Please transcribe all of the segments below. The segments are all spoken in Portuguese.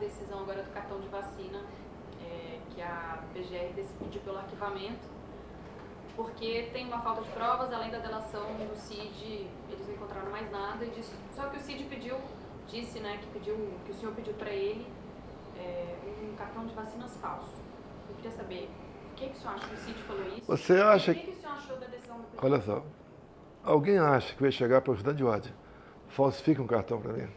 decisão agora do cartão de vacina, que a PGR decidiu pelo arquivamento, porque tem uma falta de provas, além da delação do CID, eles não encontraram mais nada, só que o CID disse, né, que o senhor pediu para ele um cartão de vacinas falso. Eu queria saber, o que o senhor acha que o CID falou isso? Você acha o que o senhor achou da decisão do PGR? Olha só, alguém acha que vai chegar para o estudante de ódio, falsifica um cartão para mim?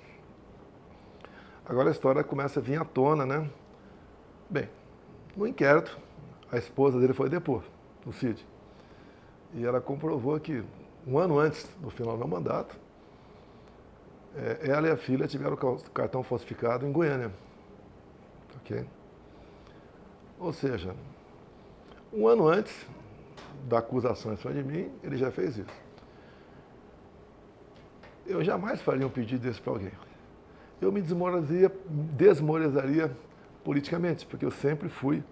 Agora a história começa a vir à tona, né? Bem, no inquérito, a esposa dele foi depor, o CID. E ela comprovou que, um ano antes do final do meu mandato, ela e a filha tiveram o cartão falsificado em Goiânia. Ok? Ou seja, um ano antes da acusação em cima de mim, ele já fez isso. Eu jamais faria um pedido desse para alguém. Eu me desmoralizaria politicamente, porque eu sempre fui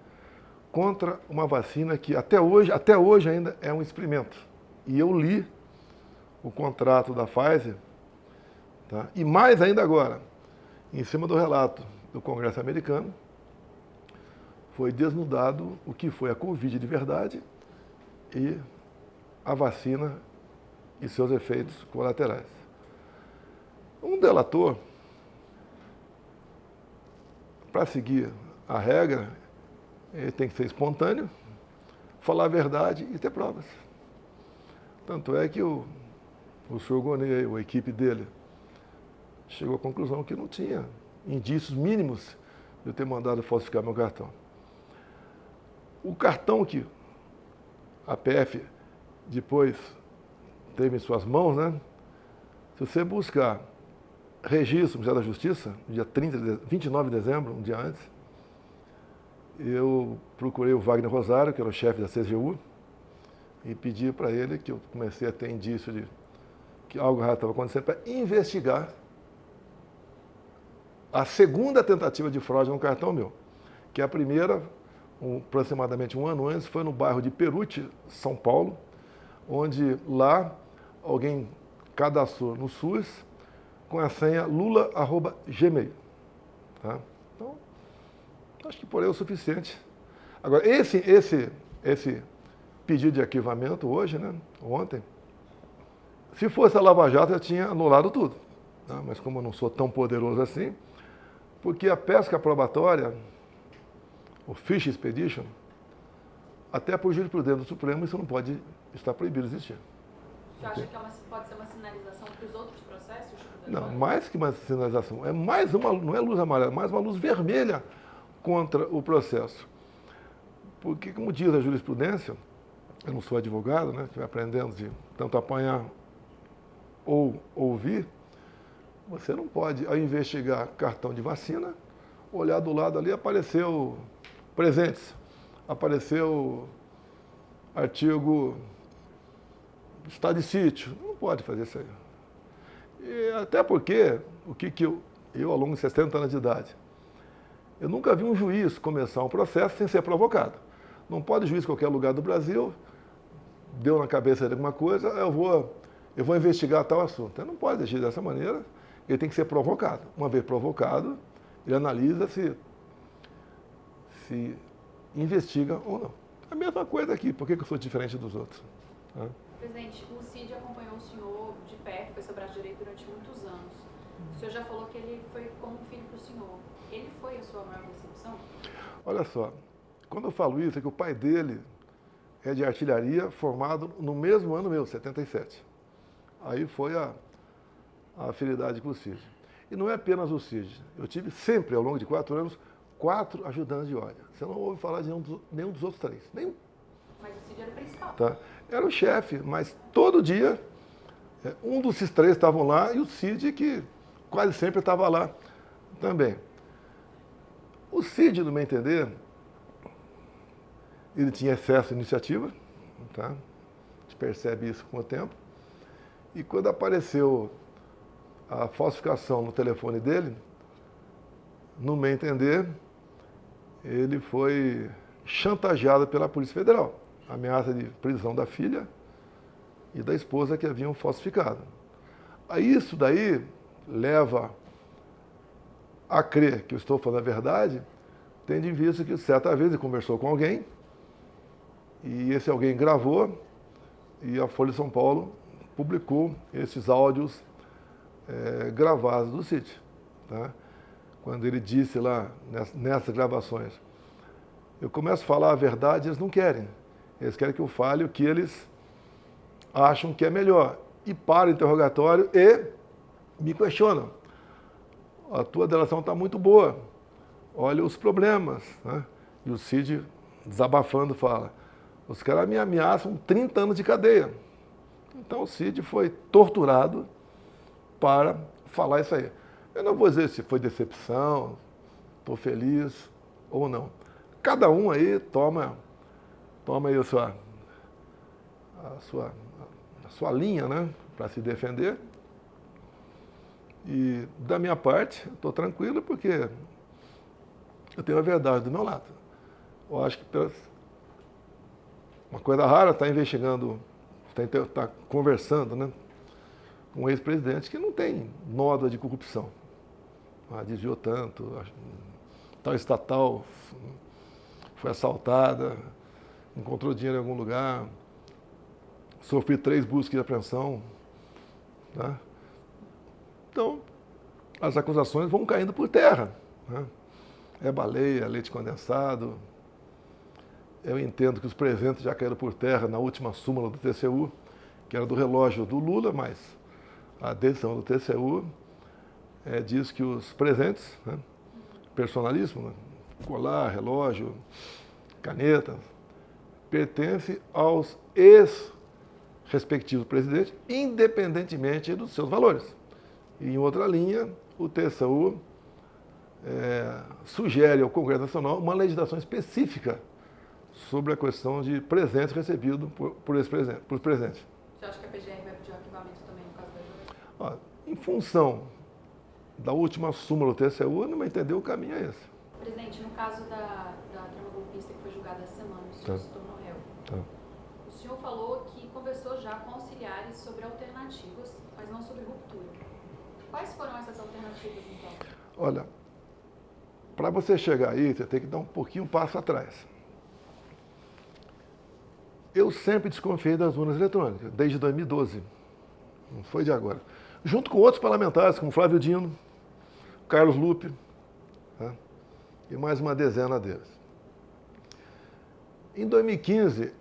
contra uma vacina que até hoje ainda é um experimento. E eu li o contrato da Pfizer, tá? E mais ainda agora, em cima do relato do Congresso americano, foi desnudado o que foi a Covid de verdade e a vacina e seus efeitos colaterais. Um delator, para seguir a regra, ele tem que ser espontâneo, falar a verdade e ter provas. Tanto é que o senhor Gonê, a equipe dele, chegou à conclusão que não tinha indícios mínimos de eu ter mandado falsificar meu cartão. O cartão que a PF depois teve em suas mãos, né? Se você buscar registro no Ministério da Justiça, no dia 29 de dezembro, um dia antes, eu procurei o Wagner Rosário, que era o chefe da CGU, e pedi para ele, que eu comecei a ter indício de que algo errado estava acontecendo, para investigar a segunda tentativa de fraude no cartão meu, que a primeira, aproximadamente um ano antes, foi no bairro de Peruche, São Paulo, onde lá alguém cadastrou no SUS com a senha lula@gmail. Tá? Então, acho que por aí é o suficiente. Agora, esse pedido de arquivamento hoje, né, ontem, se fosse a Lava Jato, eu tinha anulado tudo. Tá? Mas como eu não sou tão poderoso assim, porque a pesca probatória, o Fish Expedition, até por jurisprudência do Supremo, isso não pode estar proibido de existir. Você acha que pode ser uma sinalização para os outros processos? Não, mais que uma sinalização, é mais uma, não é luz amarela, é mais uma luz vermelha contra o processo. Porque, como diz a jurisprudência, eu não sou advogado, né? Estive aprendendo de tanto apanhar ou ouvir, você não pode, ao investigar cartão de vacina, olhar do lado ali, apareceu presentes, apareceu artigo estado de sítio. Não pode fazer isso aí. E até porque, eu, ao longo de 60 anos de idade, eu nunca vi um juiz começar um processo sem ser provocado. Não pode juiz em qualquer lugar do Brasil, deu na cabeça de alguma coisa, eu vou investigar tal assunto. Ele não pode agir dessa maneira, ele tem que ser provocado. Uma vez provocado, ele analisa se investiga ou não. A mesma coisa aqui, por que eu sou diferente dos outros? Tá? Presidente, o CID acompanhou o senhor de perto, foi seu braço direito durante muitos anos. O senhor já falou que ele foi como um filho para o senhor. Ele foi a sua maior decepção? Olha só, quando eu falo isso, é que o pai dele é de artilharia, formado no mesmo ano meu, 77. Aí foi a afinidade com o CID. E não é apenas o CID. Eu tive sempre, ao longo de 4 anos, 4 ajudantes de ordem. Você não ouve falar de nenhum dos outros 3. Nenhum. Mas o CID era o principal. Tá? Era o chefe, mas todo dia, um desses 3 estavam lá e o CID, que quase sempre estava lá também. O CID, no meu entender, ele tinha excesso de iniciativa, tá? A gente percebe isso com o tempo. E quando apareceu a falsificação no telefone dele, no meu entender, ele foi chantageado pela Polícia Federal. Ameaça de prisão da filha e da esposa que haviam falsificado. Aí isso daí leva a crer que eu estou falando a verdade, tendo em vista que certa vez ele conversou com alguém, e esse alguém gravou, e a Folha de São Paulo publicou esses áudios gravados do Cid. Tá? Quando ele disse lá, nessas gravações, eu começo a falar a verdade, eles não querem. Eles querem que eu fale o que eles acham que é melhor. E para o interrogatório e me questionam. A tua delação está muito boa. Olha os problemas. Né? E o Cid, desabafando, fala, os caras me ameaçam 30 anos de cadeia. Então o Cid foi torturado para falar isso aí. Eu não vou dizer se foi decepção, estou feliz ou não. Cada um aí toma aí a sua linha, né, para se defender. E da minha parte, estou tranquilo porque eu tenho a verdade do meu lado. Eu acho que uma coisa rara está investigando, está conversando, né, com um ex-presidente que não tem nódoa de corrupção. Desviou tanto, tal estatal foi assaltada, encontrou dinheiro em algum lugar, sofri 3 buscas de apreensão. Né? Então, as acusações vão caindo por terra. Né? É baleia, leite condensado. Eu entendo que os presentes já caíram por terra na última súmula do TCU, que era do relógio do Lula, mas a decisão do TCU diz que os presentes, né, personalismo, né, colar, relógio, caneta, pertence aos ex-respectivos presidentes, independentemente dos seus valores. E, em outra linha, o TCU sugere ao Congresso Nacional uma legislação específica sobre a questão de presentes recebidos por os presentes. Você acha que a PGR vai pedir arquivamento também no caso da Joyce? Em função da última súmula do TCU, não vai entender o caminho é esse. Presidente, no caso da trama golpista que foi julgada essa semana, o senhor se tornou réu. O senhor falou que conversou já com auxiliares sobre alternativas, mas não sobre ruptura. Quais foram essas alternativas, então? Olha, para você chegar aí, você tem que dar um pouquinho um passo atrás. Eu sempre desconfiei das urnas eletrônicas, desde 2012. Não foi de agora. Junto com outros parlamentares, como Flávio Dino, Carlos Lupe, tá? E mais uma dezena deles. Em 2015,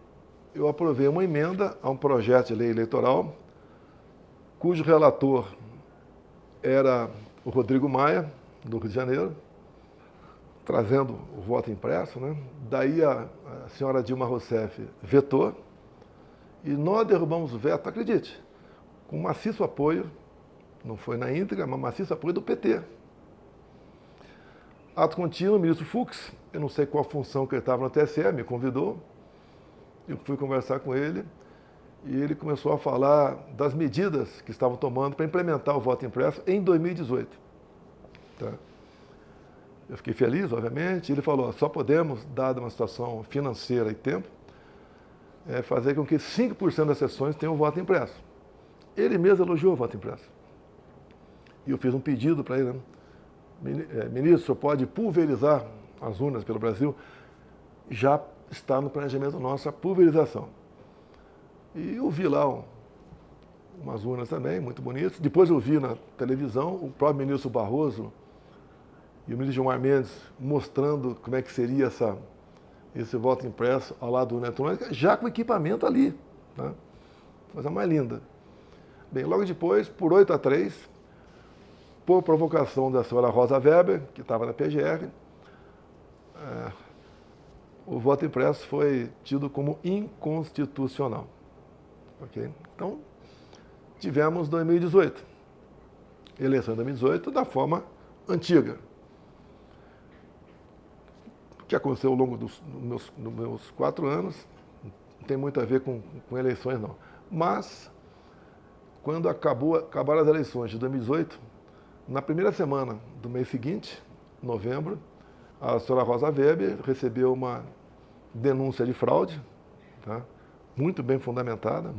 eu aprovei uma emenda a um projeto de lei eleitoral, cujo relator era o Rodrigo Maia, do Rio de Janeiro, trazendo o voto impresso, né? Daí a senhora Dilma Rousseff vetou e nós derrubamos o veto, acredite, com maciço apoio, não foi na íntegra, mas maciço apoio do PT. Ato contínuo, o ministro Fux, eu não sei qual função que ele estava no TSE, me convidou, eu fui conversar com ele e ele começou a falar das medidas que estavam tomando para implementar o voto impresso em 2018. Tá? Eu fiquei feliz, obviamente. Ele falou, só podemos, dada uma situação financeira e tempo, fazer com que 5% das sessões tenham voto impresso. Ele mesmo elogiou o voto impresso. E eu fiz um pedido para ele, né? Ministro, o senhor pode pulverizar as urnas pelo Brasil? Já está no planejamento nosso a pulverização. E eu vi lá umas urnas também, muito bonitas. Depois eu vi na televisão o próprio ministro Barroso e o ministro Gilmar Mendes mostrando como é que seria esse voto impresso ao lado da urna eletrônica, já com equipamento ali. Né? Coisa mais linda. Bem, logo depois, por 8-3, por provocação da senhora Rosa Weber, que estava na PGR, o voto impresso foi tido como inconstitucional. Okay? Então, tivemos 2018. Eleição em 2018 da forma antiga. O que aconteceu ao longo dos meus 4 anos não tem muito a ver com eleições, não. Mas, quando acabaram as eleições de 2018, na primeira semana do mês seguinte, novembro, a senhora Rosa Weber recebeu uma denúncia de fraude, tá? Muito bem fundamentada,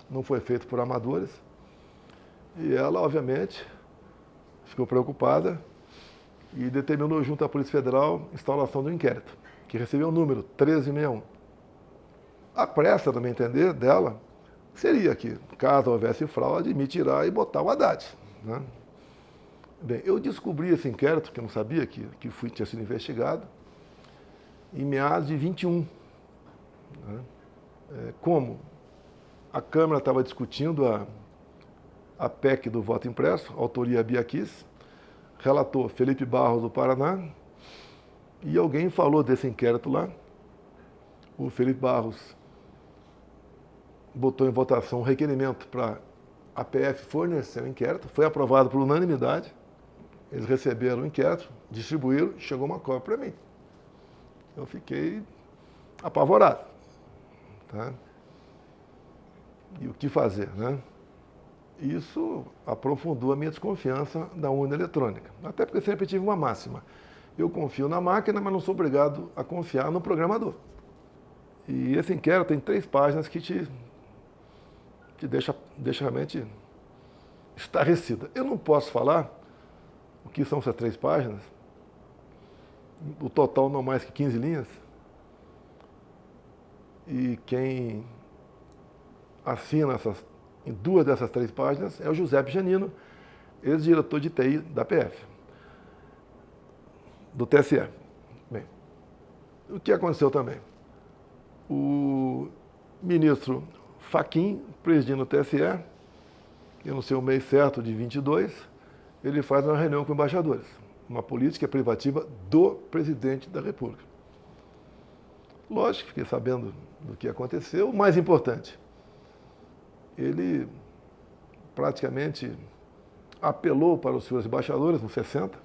não foi feito por amadores, e ela, obviamente, ficou preocupada e determinou junto à Polícia Federal a instauração do inquérito, que recebeu o número 1361. A pressa, no meu entender, dela, seria que, caso houvesse fraude, me tirar e botar o Haddad. Né? Bem, eu descobri esse inquérito, que eu não sabia que tinha sido investigado, em meados de 21. Né? Como a Câmara estava discutindo a PEC do voto impresso, autoria Bia Kicis, relator Felipe Barros, do Paraná, e alguém falou desse inquérito lá. O Felipe Barros botou em votação um requerimento para a PF fornecer o inquérito, foi aprovado por unanimidade, eles receberam o inquérito, distribuíram, chegou uma cópia para mim. Eu fiquei apavorado. Tá? E o que fazer, né? Isso aprofundou a minha desconfiança da urna eletrônica. Até porque sempre tive uma máxima. Eu confio na máquina, mas não sou obrigado a confiar no programador. E esse inquérito tem 3 páginas que te deixa realmente estarrecida. Eu não posso falar o que são essas 3 páginas, o total não mais que 15 linhas, e quem assina em 2 dessas 3 páginas é o Giuseppe Janino, ex-diretor de TI da PF, do TSE. Bem, o que aconteceu também? O ministro Fachin, presidindo o TSE, eu não sei o mês certo, de 22, ele faz uma reunião com embaixadores, uma política privativa do presidente da República. Lógico, fiquei sabendo do que aconteceu. O mais importante, ele praticamente apelou para os seus embaixadores, uns 60,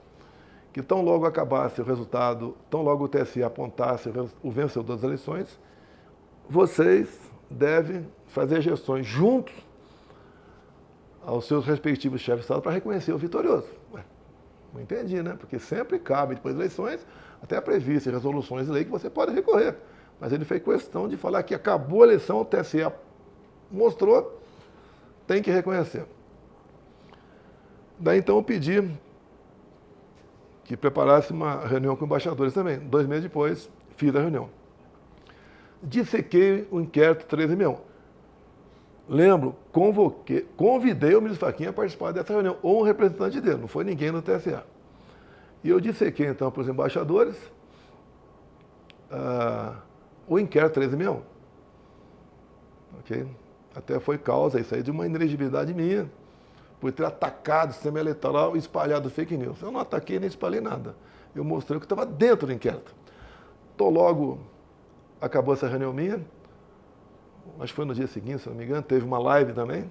que tão logo acabasse o resultado, tão logo o TSE apontasse o vencedor das eleições, vocês devem fazer gestões juntos aos seus respectivos chefes de Estado para reconhecer o vitorioso. Ué, não entendi, né? Porque sempre cabe, depois das eleições, até previsto em resoluções de lei que você pode recorrer. Mas ele fez questão de falar que acabou a eleição, o TSE mostrou, tem que reconhecer. Daí então eu pedi que preparasse uma reunião com embaixadores também. 2 meses depois, fiz a reunião. Dissequei o inquérito 1361. Lembro, convidei o ministro Fachin a participar dessa reunião, ou um representante dele, não foi ninguém no TSE. E eu dissequei então para os embaixadores o inquérito 1361. Ok? Até foi causa isso aí de uma inelegibilidade minha, por ter atacado o sistema eleitoral e espalhado fake news. Eu não ataquei nem espalhei nada. Eu mostrei o que estava dentro do inquérito. Logo acabou essa reunião minha, acho que foi no dia seguinte, se não me engano, teve uma live também.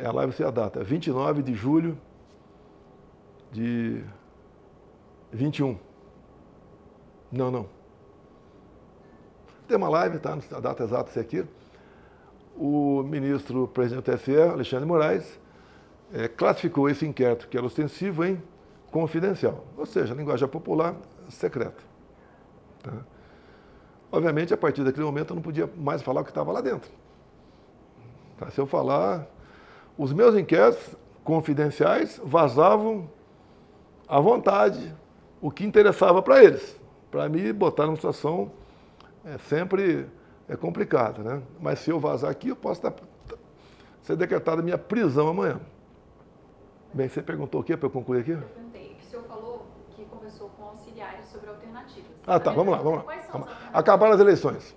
A live sei a data, 29 de julho de 21. Não. Tem uma live, tá? A data exata é aqui. O ministro presidente do TSE, Alexandre Moraes, classificou esse inquérito, que era ostensivo, em confidencial. Ou seja, linguagem popular, secreto. Tá? Obviamente, a partir daquele momento, eu não podia mais falar o que estava lá dentro. Tá? Se eu falar, os meus inquéritos confidenciais vazavam à vontade o que interessava para eles. Para mim, botar numa situação sempre complicada, né? Mas se eu vazar aqui, eu posso ser decretada minha prisão amanhã. Bem, você perguntou o quê para eu concluir aqui? Eu perguntei, o senhor falou que conversou com auxiliares sobre alternativas. Tá, vamos lá. Quais são as alternativas? Acabaram as eleições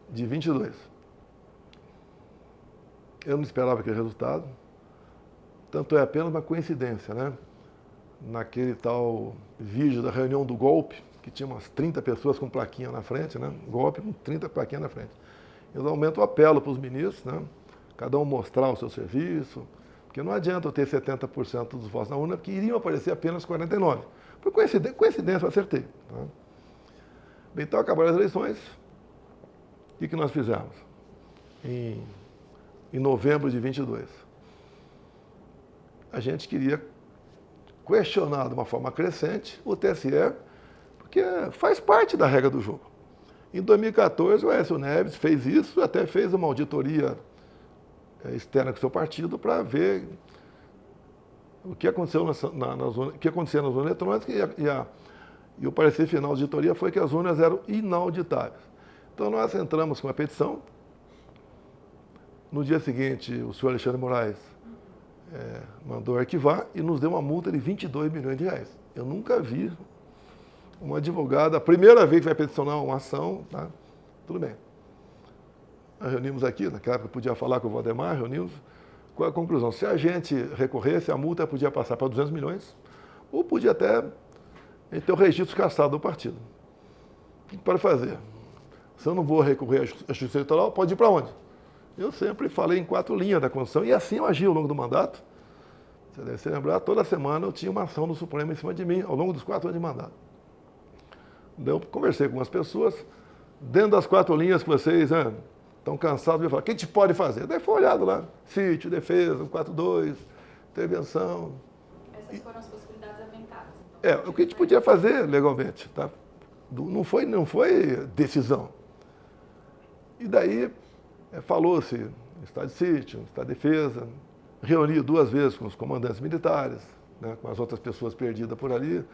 de 22. Eu não esperava aquele resultado. Tanto é apenas uma coincidência, né? Naquele tal vídeo da reunião do golpe, que tinha umas 30 pessoas com plaquinha na frente, né? Golpe com 30 plaquinhas na frente. Eu, no momento, apelo para os ministros, né? Cada um mostrar o seu serviço, porque não adianta eu ter 70% dos votos na urna, porque iriam aparecer apenas 49%. Por coincidência, eu acertei. Tá? Bem, então, acabaram as eleições. O que nós fizemos? Em novembro de 22. A gente queria questionar de uma forma crescente o TSE, porque faz parte da regra do jogo. Em 2014, o Aécio Neves fez isso, até fez uma auditoria externa com o seu partido para ver o que aconteceu o que acontecia nas urnas eletrônicas e o parecer final da auditoria foi que as urnas eram inauditáveis. Então nós entramos com a petição. No dia seguinte, o senhor Alexandre Moraes mandou arquivar e nos deu uma multa de 22 milhões de reais. Eu nunca vi uma advogada, a primeira vez que vai peticionar uma ação, tá? Tudo bem. Nós reunimos aqui, naquela época eu podia falar com o Valdemar, reunimos. Qual é a conclusão? Se a gente recorresse, a multa podia passar para 200 milhões, ou podia até ter o registro cassado do partido. O que pode fazer? Se eu não vou recorrer à Justiça Eleitoral, pode ir para onde? Eu sempre falei em 4 linhas da Constituição, e assim eu agi ao longo do mandato. Você deve se lembrar, toda semana eu tinha uma ação do Supremo em cima de mim, ao longo dos 4 anos de mandato. Eu conversei com umas pessoas, dentro das 4 linhas que vocês estão cansados de falar, o que a gente pode fazer? Daí foi olhado lá, sítio, defesa, 142, intervenção. Essas foram as possibilidades aventadas. Então, O que a gente podia fazer legalmente, tá? Não foi decisão. E daí falou-se estado de sítio, estado de defesa, reuni 2 vezes com os comandantes militares, né, com as outras pessoas perdidas por ali,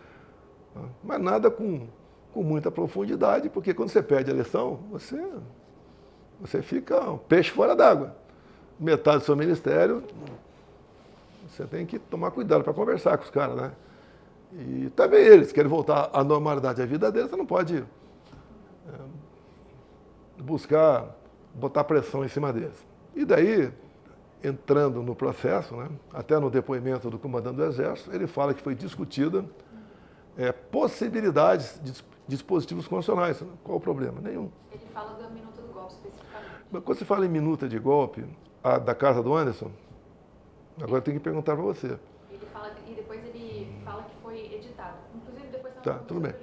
mas nada com muita profundidade, porque quando você perde a eleição, você fica um peixe fora d'água. Metade do seu ministério, você tem que tomar cuidado para conversar com os caras, né? E também eles querem voltar à normalidade da vida deles, você não pode botar pressão em cima deles. E daí, entrando no processo, né, até no depoimento do comandante do Exército, ele fala que foi discutida possibilidades de dispositivos constitucionais. Qual o problema? Nenhum. Ele fala da minuta do golpe especificamente. Mas quando você fala em minuta de golpe, a da casa do Anderson, agora tem que perguntar para você. Ele fala, e depois ele fala que foi editado. Inclusive depois Tá, tudo bem.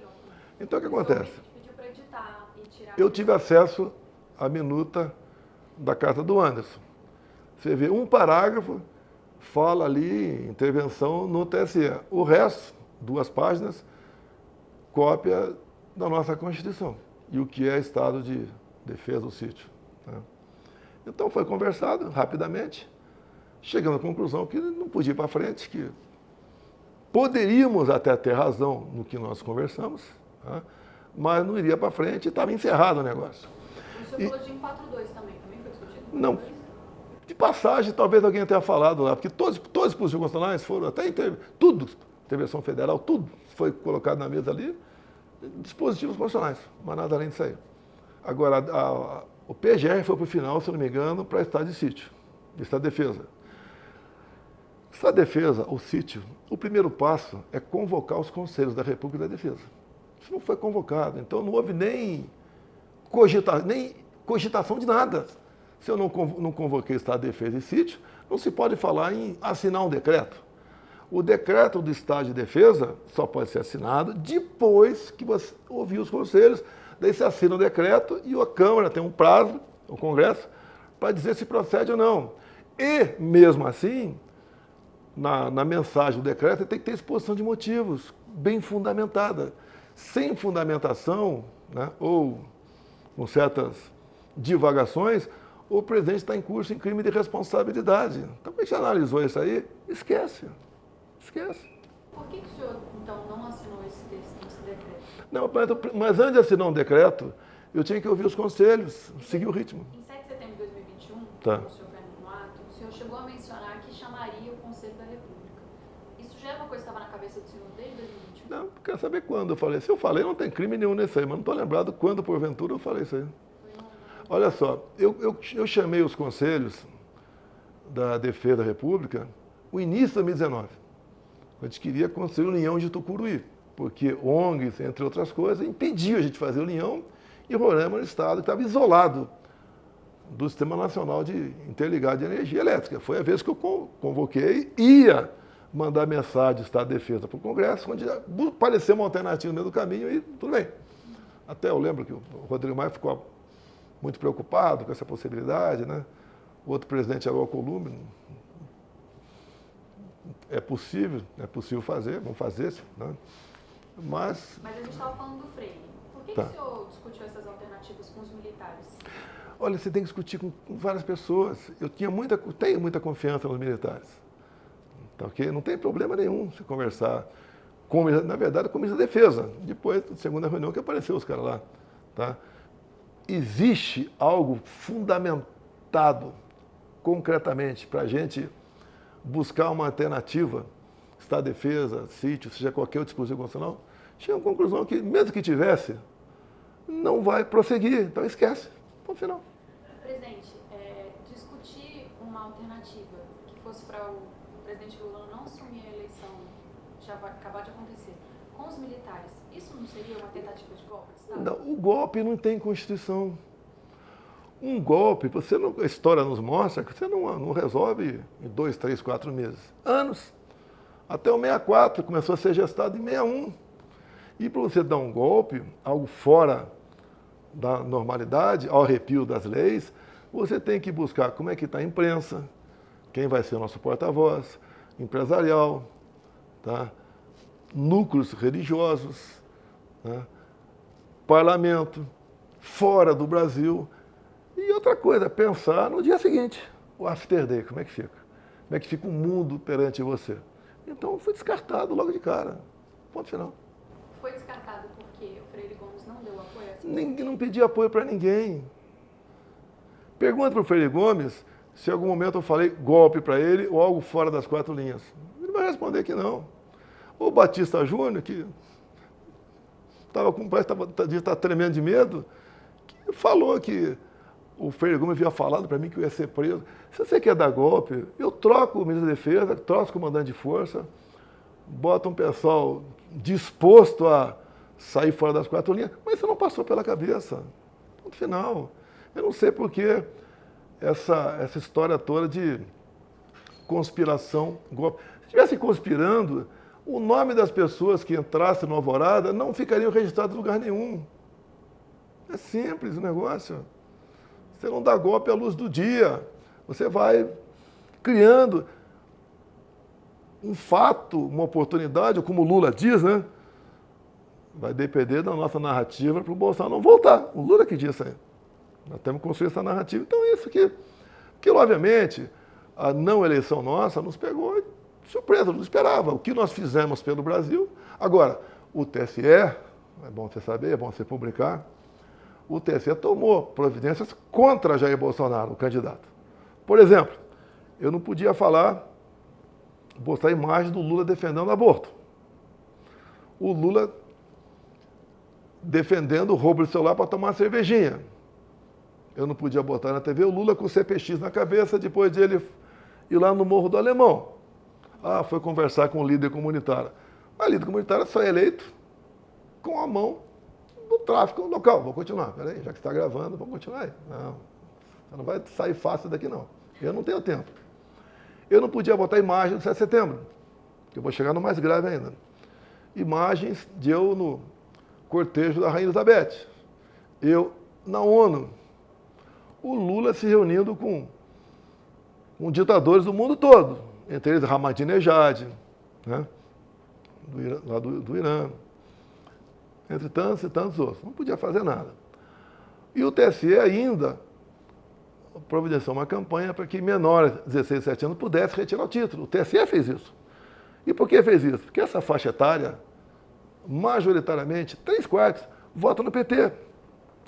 Então o que acontece? Pediu para editar e tirar. Eu tive acesso à minuta da carta do Anderson. Você vê um parágrafo, fala ali intervenção no TSE. O resto, 2 páginas, cópia da nossa Constituição. E o que é estado de defesa do sítio. Né? Então foi conversado rapidamente, chegando à conclusão que não podia ir para frente, que poderíamos até ter razão no que nós conversamos, tá? Mas não iria para frente e estava encerrado o negócio. O senhor falou de 142 também foi discutido? Não. De passagem, talvez alguém tenha falado lá, porque todos os dispositivos constitucionais foram, até tudo, intervenção federal, tudo foi colocado na mesa ali, dispositivos constitucionais, mas nada além disso aí. Agora, o PGR foi para o final, se não me engano, para estado de sítio, estado de defesa. Estado de defesa, ou sítio, o primeiro passo é convocar os conselhos da República da Defesa. Isso não foi convocado, então não houve nem cogitação de nada. Se eu não convoquei estado de defesa e sítio, não se pode falar em assinar um decreto. O decreto do estado de defesa só pode ser assinado depois que você ouvir os conselhos, daí você assina o decreto e a Câmara tem um prazo, o Congresso, para dizer se procede ou não. E, mesmo assim, na mensagem do decreto tem que ter exposição de motivos, bem fundamentada. Sem fundamentação, né, ou com certas divagações, o presidente está em curso em crime de responsabilidade. Então, quando a gente analisou isso aí, esquece. Por que o senhor, então, não assinou esse decreto? Não, mas antes de assinar um decreto, eu tinha que ouvir os conselhos, seguir o ritmo. Em 7 de setembro de 2021, tá. o senhor foi no ato, o senhor chegou a mencionar que chamaria o Conselho da República. Isso já era uma coisa que estava na cabeça do senhor desde 2021? Não, quero saber quando eu falei. Se eu falei, não tem crime nenhum nisso aí, mas não estou lembrado quando, porventura, eu falei isso aí. Olha só, eu chamei os conselhos da Defesa da República no início de 2019. A gente queria construir a União de Tucuruí, porque ONGs, entre outras coisas, impediam a gente de fazer a União e Roraima era um estado que estava isolado do Sistema Nacional de Interligado de Energia Elétrica. Foi a vez que eu convoquei, ia mandar mensagem do Estado de Defesa para o Congresso, onde apareceu uma alternativa no meio do caminho e tudo bem. Até eu lembro que o Rodrigo Maia ficou muito preocupado com essa possibilidade, né? O outro presidente, Alcolumbre, é possível fazer, vamos fazer, né? Mas a gente estava falando do Freire. Por que, que o senhor discutiu essas alternativas com os militares? Olha, você tem que discutir com várias pessoas. Eu tenho muita confiança nos militares. Tá, ok? Não tem problema nenhum se conversar. Na verdade, com o ministro da Defesa. Depois, na segunda reunião, que apareceu os caras lá. Tá? Existe algo fundamentado, concretamente, para a gente buscar uma alternativa, Estado de Defesa, sítio, seja qualquer outro dispositivo constitucional, chega à conclusão que, mesmo que tivesse, não vai prosseguir. Então, esquece. Ponto final. Presidente, discutir uma alternativa que fosse para o presidente Lula não assumir a eleição, já vai acabar de acontecer, com os militares, isso não seria uma tentativa de golpe de Estado? Não, o golpe não tem Constituição. Um golpe, a história nos mostra que você não resolve em 2, 3, 4 meses. Anos. Até o 64, começou a ser gestado em 61. E para você dar um golpe, algo fora da normalidade, ao arrepio das leis, você tem que buscar como é que está a imprensa, quem vai ser o nosso porta-voz, empresarial, tá? Núcleos religiosos, tá? Parlamento, fora do Brasil. E outra coisa, pensar no dia seguinte, o after day, como é que fica? Como é que fica o mundo perante você? Então foi descartado logo de cara. Ponto final. Foi descartado porque o Freire Gomes não deu apoio a essa Ninguém não pedia apoio para ninguém. Pergunta para o Freire Gomes se em algum momento eu falei golpe para ele ou algo fora das 4 linhas. Ele vai responder que não. O Batista Júnior, que estava tremendo de medo, que falou que o Freire Gomes havia falado para mim que eu ia ser preso. Se você quer dar golpe, eu troco o ministro da Defesa, troco o comandante de força, boto um pessoal disposto a sair fora das 4 linhas, mas isso não passou pela cabeça. Ponto final. Eu não sei por que essa história toda de conspiração, golpe. Se estivesse conspirando, o nome das pessoas que entrassem no Alvorada não ficariam registrados em lugar nenhum. É simples o negócio. Você não dá golpe à luz do dia. Você vai criando um fato, uma oportunidade, ou como o Lula diz, né? Vai depender da nossa narrativa para o Bolsonaro não voltar. O Lula que diz isso aí. Nós temos que construir essa narrativa. Então, isso que obviamente, a não eleição nossa nos pegou de surpresa, não esperava. O que nós fizemos pelo Brasil. Agora, o TSE, é bom você saber, é bom você publicar, o TSE tomou providências contra Jair Bolsonaro, o candidato. Por exemplo, eu não podia postar imagem do Lula defendendo o aborto. O Lula defendendo o roubo de celular para tomar uma cervejinha. Eu não podia botar na TV o Lula com o CPX na cabeça depois de ele ir lá no Morro do Alemão. Foi conversar com o líder comunitário. Mas líder comunitário só é eleito com a mão do tráfico local. Vou continuar. Peraí, já que está gravando, vamos continuar aí. Não vai sair fácil daqui, não. Eu não tenho tempo. Eu não podia botar imagem do 7 de setembro, que eu vou chegar no mais grave ainda. Imagens de eu no cortejo da Rainha Elizabeth. Eu na ONU. O Lula se reunindo com ditadores do mundo todo, entre eles Ahmadinejad, né? Lá do Irã, entre tantos e tantos outros. Não podia fazer nada. E o TSE ainda providenciou uma campanha para que menores de 16, 17 anos pudessem retirar o título. O TSE fez isso. E por que fez isso? Porque essa faixa etária, majoritariamente, 3/4, votam no PT.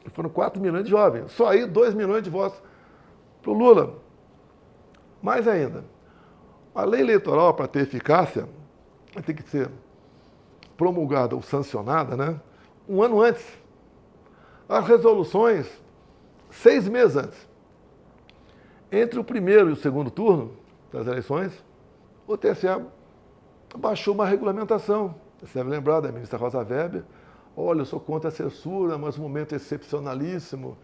E foram 4 milhões de jovens. Só aí 2 milhões de votos para o Lula. Mais ainda, a lei eleitoral, para ter eficácia, tem que ser promulgada ou sancionada, né? Um ano antes. As resoluções, 6 meses antes. Entre o primeiro e o segundo turno das eleições, o TSE baixou uma regulamentação. Você deve lembrar da ministra Rosa Weber. Olha, eu sou contra a censura, mas um momento excepcionalíssimo.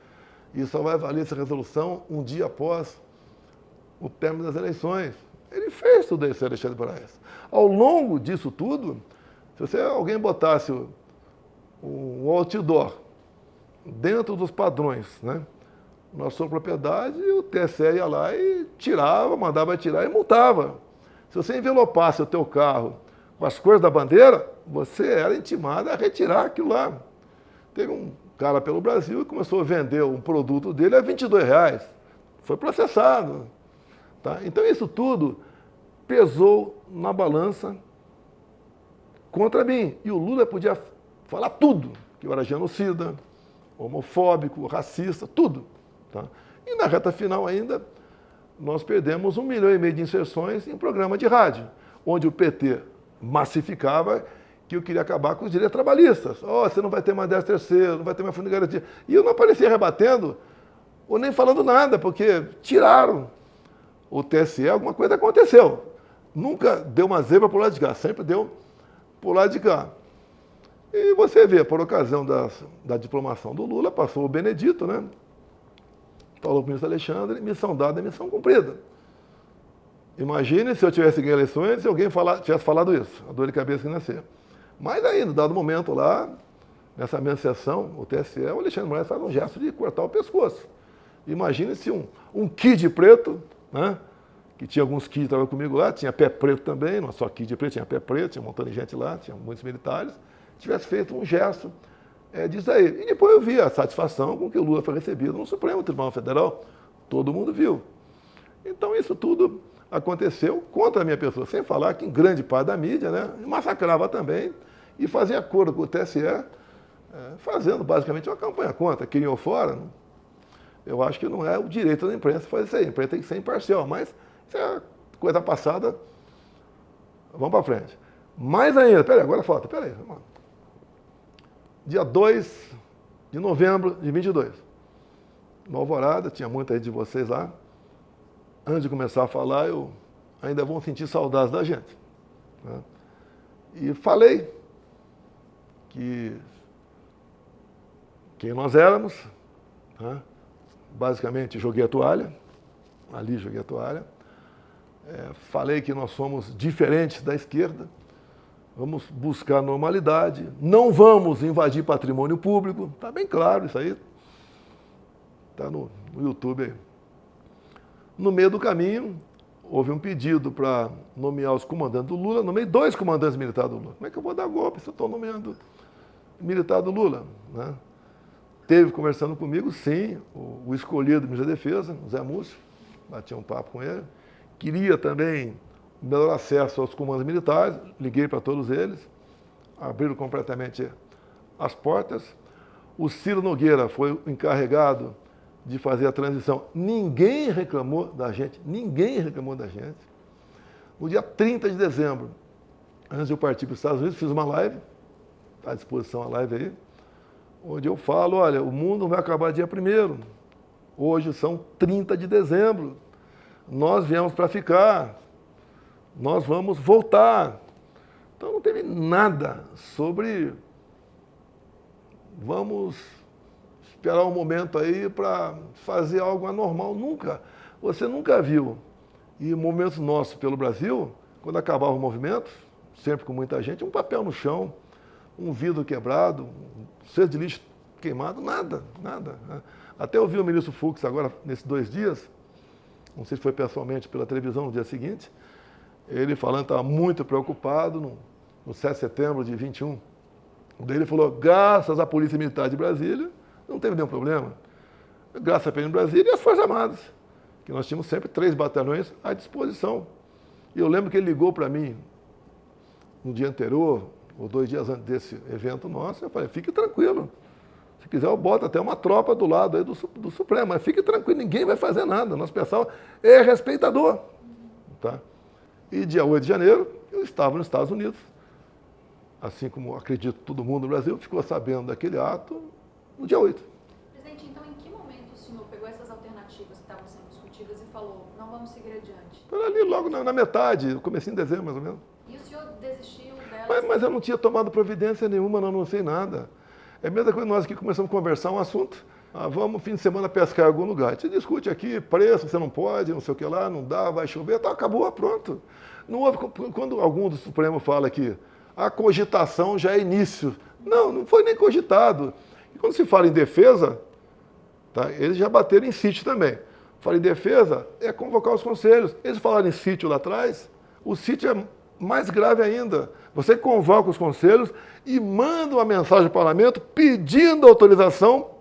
E só vai valer essa resolução um dia após o término das eleições. Ele fez tudo isso, Alexandre de Moraes. Ao longo disso tudo, se alguém botasse um outdoor dentro dos padrões, né, na sua propriedade, o TSE ia lá e tirava, mandava tirar e multava. Se você envelopasse o teu carro com as cores da bandeira, você era intimado a retirar aquilo lá. Teve um cara pelo Brasil que começou a vender um produto dele a R$22. Foi processado. Tá? Então, isso tudo pesou na balança contra mim. E o Lula podia falar tudo, que eu era genocida, homofóbico, racista, tudo. Tá? E na reta final ainda, nós perdemos 1,5 milhão de inserções em um programa de rádio, onde o PT massificava que eu queria acabar com os direitos trabalhistas. Você não vai ter mais 13º, não vai ter mais fundo de garantia. E eu não aparecia rebatendo, ou nem falando nada, porque tiraram o TSE, alguma coisa aconteceu. Nunca deu uma zebra para o lado de cá, sempre deu para o lado de cá. E você vê, por ocasião da diplomação do Lula, passou o Benedito, né? Falou para o ministro Alexandre, missão dada é missão cumprida. Imagine se eu tivesse ganho eleições e alguém tivesse falado isso, a dor de cabeça que nascer. Mas aí, no dado momento lá, nessa mesma sessão, o TSE, o Alexandre Moraes faz um gesto de cortar o pescoço. Imagine se um kid preto, né, que tinha alguns kids que trabalhavam comigo lá, tinha pé preto também, não só kid preto, tinha pé preto, tinha um montão de gente lá, tinha muitos militares, tivesse feito um gesto disso aí. E depois eu vi a satisfação com que o Lula foi recebido no Supremo Tribunal Federal, todo mundo viu. Então isso tudo aconteceu contra a minha pessoa, sem falar que em grande parte da mídia, né, massacrava também e fazia acordo com o TSE, fazendo basicamente uma campanha contra, queriam ou fora. Eu acho que não é o direito da imprensa fazer isso aí, a imprensa tem que ser imparcial, mas isso é coisa passada, vamos para frente. Mais ainda, peraí, agora falta, peraí, vamos lá. Dia 2 de novembro de 22, no Alvorada, tinha muita gente de vocês lá. Antes de começar a falar, eu ainda vou sentir saudades da gente. Né? E falei que quem nós éramos, né? Basicamente joguei a toalha, ali joguei a toalha. Falei que nós somos diferentes da esquerda, vamos buscar normalidade, não vamos invadir patrimônio público, está bem claro isso aí, está no YouTube aí. No meio do caminho, houve um pedido para nomear os comandantes do Lula, nomeei 2 comandantes militares do Lula. Como é que eu vou dar golpe se eu estou nomeando militar do Lula? Né? Teve conversando comigo, sim, o escolhido do ministro da Defesa, o Zé Múcio, bati um papo com ele. Queria também melhor acesso aos comandos militares, liguei para todos eles, abriram completamente as portas. O Ciro Nogueira foi o encarregado de fazer a transição. Ninguém reclamou da gente, ninguém reclamou da gente. No dia 30 de dezembro, antes de eu partir para os Estados Unidos, fiz uma live, está à disposição a live aí, onde eu falo, olha, o mundo vai acabar dia 1º. Hoje são 30 de dezembro. Nós viemos para ficar. Nós vamos voltar. Então não teve nada sobre vamos esperar um momento aí para fazer algo anormal. Nunca. Você nunca viu. E momentos nossos pelo Brasil, quando acabava o movimento, sempre com muita gente, um papel no chão, um vidro quebrado, um cesto de lixo queimado, nada, nada. Até eu vi o ministro Fux agora, nesses 2 dias, não sei se foi pessoalmente pela televisão no dia seguinte, ele falando que estava muito preocupado no 7 de setembro de 21. Daí ele falou, graças à Polícia Militar de Brasília, não teve nenhum problema. Graças à PM de Brasília e às Forças Armadas, que nós tínhamos sempre 3 batalhões à disposição. E eu lembro que ele ligou para mim no dia anterior, ou 2 dias antes desse evento nosso, eu falei, fique tranquilo. Se quiser, eu boto até uma tropa do lado aí do Supremo, mas fique tranquilo, ninguém vai fazer nada. Nosso pessoal é respeitador. Tá? E dia 8 de janeiro, eu estava nos Estados Unidos, assim como acredito todo mundo no Brasil, ficou sabendo daquele ato no dia 8. Presidente, então em que momento o senhor pegou essas alternativas que estavam sendo discutidas e falou, não vamos seguir adiante? Foi ali logo na metade, comecinho de dezembro mais ou menos. E o senhor desistiu delas? Mas eu não tinha tomado providência nenhuma, não sei nada. É a mesma coisa nós aqui começamos a conversar um assunto. Vamos fim de semana pescar em algum lugar. A gente discute aqui, preço, você não pode, não sei o que lá, não dá, vai chover, tá, acabou, pronto. Não houve, quando algum do Supremo fala que a cogitação já é início. Não foi nem cogitado. E quando se fala em defesa, tá, eles já bateram em sítio também. Fala em defesa, é convocar os conselhos. Eles falaram em sítio lá atrás, o sítio é mais grave ainda. Você convoca os conselhos e manda uma mensagem ao parlamento pedindo autorização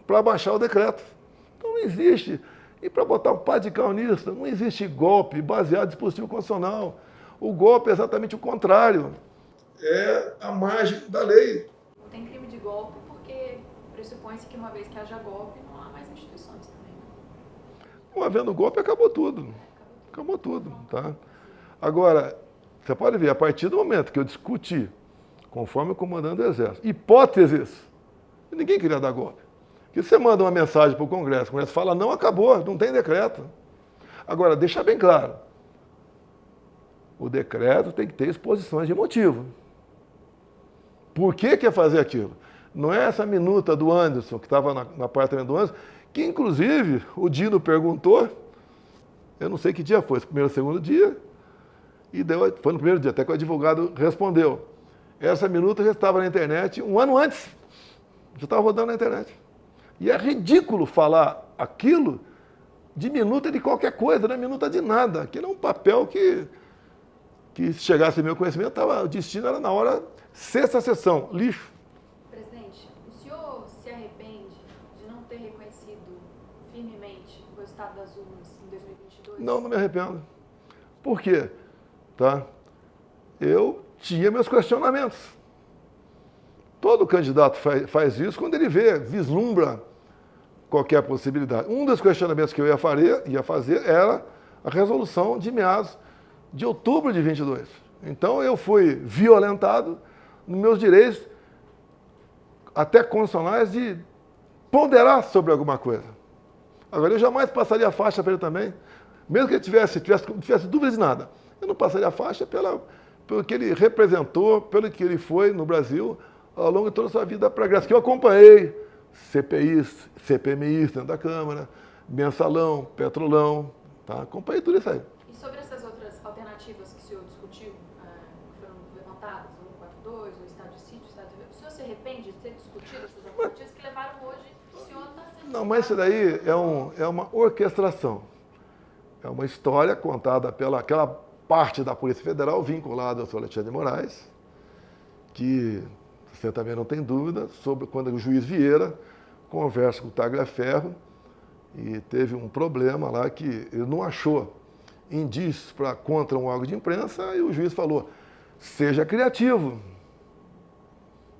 para baixar o decreto. Então não existe E para botar um pá de cal nisso, não existe golpe baseado em dispositivo constitucional. O golpe é exatamente o contrário. É a margem da lei. Não tem crime de golpe porque pressupõe-se que uma vez que haja golpe, não há mais instituições também. Não havendo golpe, acabou tudo. Acabou tudo, tá? Agora, você pode ver, a partir do momento que eu discuti, conforme o comandante do Exército, hipóteses, ninguém queria dar golpe. Porque você manda uma mensagem para o Congresso fala, não, acabou, não tem decreto. Agora, deixa bem claro, o decreto tem que ter exposições de motivo. Por que quer fazer aquilo? Não é essa minuta do Anderson, que estava no apartamento do Anderson, que inclusive o Dino perguntou, eu não sei que dia foi, se primeiro ou segundo dia, e foi no primeiro dia, até que o advogado respondeu. Essa minuta já estava na internet um ano antes, já estava rodando na internet. E é ridículo falar aquilo de minuta de qualquer coisa, não é minuta de nada. Aquilo é um papel que se chegasse ao meu conhecimento, o destino era na hora, sexta sessão, lixo. Presidente, o senhor se arrepende de não ter reconhecido firmemente o resultado das urnas em 2022? Não, não me arrependo. Por quê? Tá? Eu tinha meus questionamentos. Todo candidato faz isso quando ele vislumbra qualquer possibilidade. Um dos questionamentos que eu ia fazer era a resolução de meados de outubro de 22. Então eu fui violentado nos meus direitos, até constitucionais, de ponderar sobre alguma coisa. Agora, eu jamais passaria a faixa para ele também, mesmo que ele tivesse dúvidas de nada. Eu não passaria a faixa pelo que ele representou, pelo que ele foi no Brasil ao longo de toda a sua vida progresso, que eu acompanhei, CPIs, CPMIs dentro da Câmara, Mensalão, Petrolão, tá? Acompanhei tudo isso aí. E sobre essas outras alternativas que o senhor discutiu, que foram levantadas, o 142, o estado de sítio, o senhor se arrepende de ter discutido essas alternativas que levaram hoje, o senhor está sendo... Não, mas isso daí é uma orquestração. É uma história contada pelaquela parte da Polícia Federal vinculada ao senhor Alexandre de Moraes, que você também não tem dúvida, sobre quando o juiz Vieira conversa com o Tagliaferro e teve um problema lá que ele não achou indícios contra um órgão de imprensa e o juiz falou, seja criativo.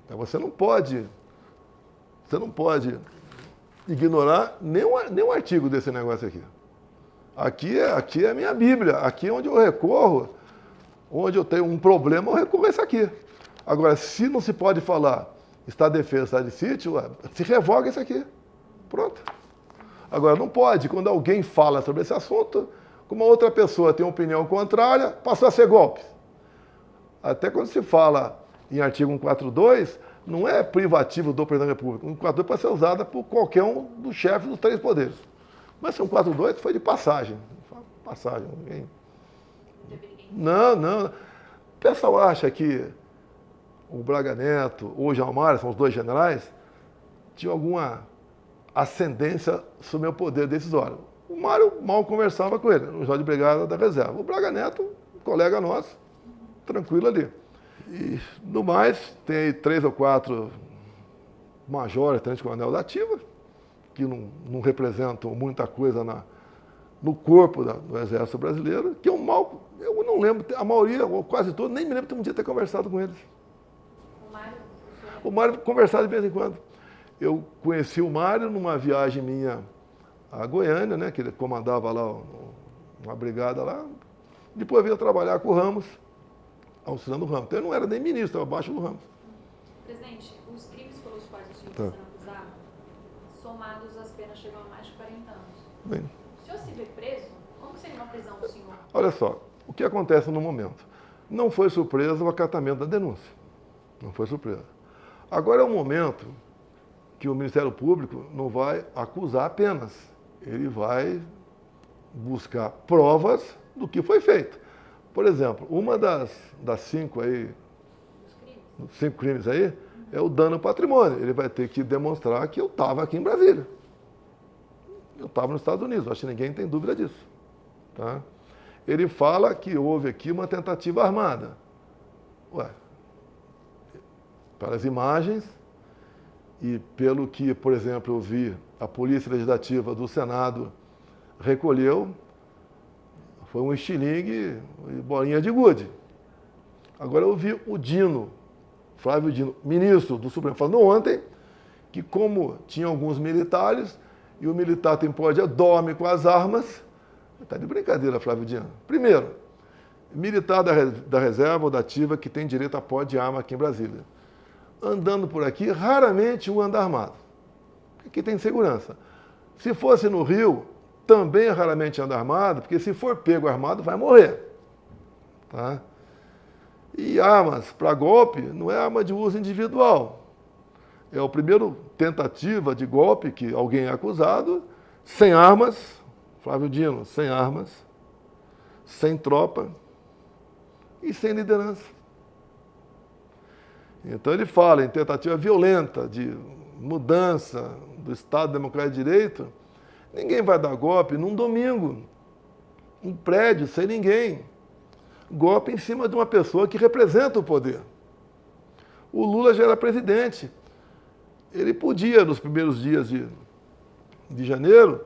Então você não pode ignorar nenhum artigo desse negócio aqui. Aqui é a minha Bíblia, aqui é onde eu recorro, onde eu tenho um problema, eu recorro a isso aqui. Agora, se não se pode falar estado de defesa, estado de sítio, se revoga isso aqui. Pronto. Agora, não pode, quando alguém fala sobre esse assunto, como uma outra pessoa tem uma opinião contrária, passou a ser golpe. Até quando se fala em artigo 142, não é privativo do presidente da República. 142 pode ser usada por qualquer um dos chefes dos três poderes. Mas 142 foi de passagem. Passagem. Ninguém... Não. O pessoal acha que o Braga Neto ou o Jean Mário, são os dois generais, tinham alguma ascendência sobre o meu poder decisório. O Mário mal conversava com ele, no Jornal de Brigada da Reserva. O Braga Neto, colega nosso, tranquilo ali. E, no mais, tem aí 3 ou 4 majores, tenente-coronel da ativa, que não representam muita coisa no corpo do Exército Brasileiro, que eu não lembro, a maioria, ou quase todos, nem me lembro de um dia ter conversado com eles. O Mário conversava de vez em quando. Eu conheci o Mário numa viagem minha a Goiânia, né, que ele comandava lá uma brigada lá. Depois veio trabalhar com o Ramos, auxiliando o Ramos. Então ele não era nem ministro, estava abaixo do Ramos. Presidente, os crimes pelos quais o senhor está sendo acusado, somados as penas chegam a mais de 40 anos. Bem. O senhor se vê preso? Como seria uma prisão do senhor? Olha só, o que acontece no momento? Não foi surpresa o acatamento da denúncia. Não foi surpresa. Agora é um momento que o Ministério Público não vai acusar apenas. Ele vai buscar provas do que foi feito. Por exemplo, uma das 5 crimes aí é o dano ao patrimônio. Ele vai ter que demonstrar que eu estava aqui em Brasília. Eu estava nos Estados Unidos, acho que ninguém tem dúvida disso. Tá? Ele fala que houve aqui uma tentativa armada. Ué, pelas imagens e pelo que, por exemplo, eu vi a Polícia Legislativa do Senado recolheu, foi um estilingue e bolinha de gude. Agora eu vi o Dino, Flávio Dino, ministro do Supremo, falando ontem que como tinha alguns militares, e o militar tem poder, dorme com as armas, está de brincadeira, Flávio Dino. Primeiro, militar da reserva ou da ativa que tem direito a posse de arma aqui em Brasília. Andando por aqui, raramente um anda armado. Aqui tem segurança. Se fosse no Rio, também raramente anda armado, porque se for pego armado, vai morrer. Tá? E armas para golpe não é arma de uso individual. É a primeira tentativa de golpe que alguém é acusado, sem armas, Flávio Dino, sem armas, sem tropa e sem liderança. Então ele fala em tentativa violenta de mudança do Estado Democrático de Direito. Ninguém vai dar golpe num domingo, um prédio sem ninguém. Golpe em cima de uma pessoa que representa o poder. O Lula já era presidente. Ele podia, nos primeiros dias de janeiro,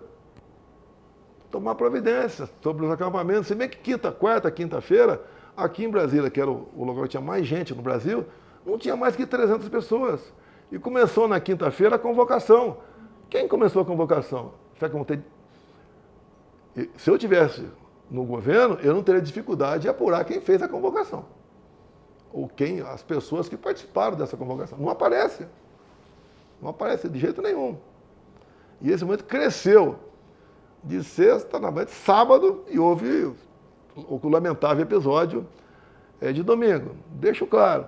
tomar providências sobre os acampamentos. Se bem que quarta, quinta-feira, aqui em Brasília, que era o lugar que tinha mais gente no Brasil, não tinha mais que 300 pessoas. E começou na quinta-feira a convocação. Quem começou a convocação? Se eu tivesse no governo, eu não teria dificuldade de apurar quem fez a convocação. Ou as pessoas que participaram dessa convocação. Não aparece. Não aparece de jeito nenhum. E esse momento cresceu de sexta, na noite, sábado, e houve o lamentável episódio de domingo. Deixo claro,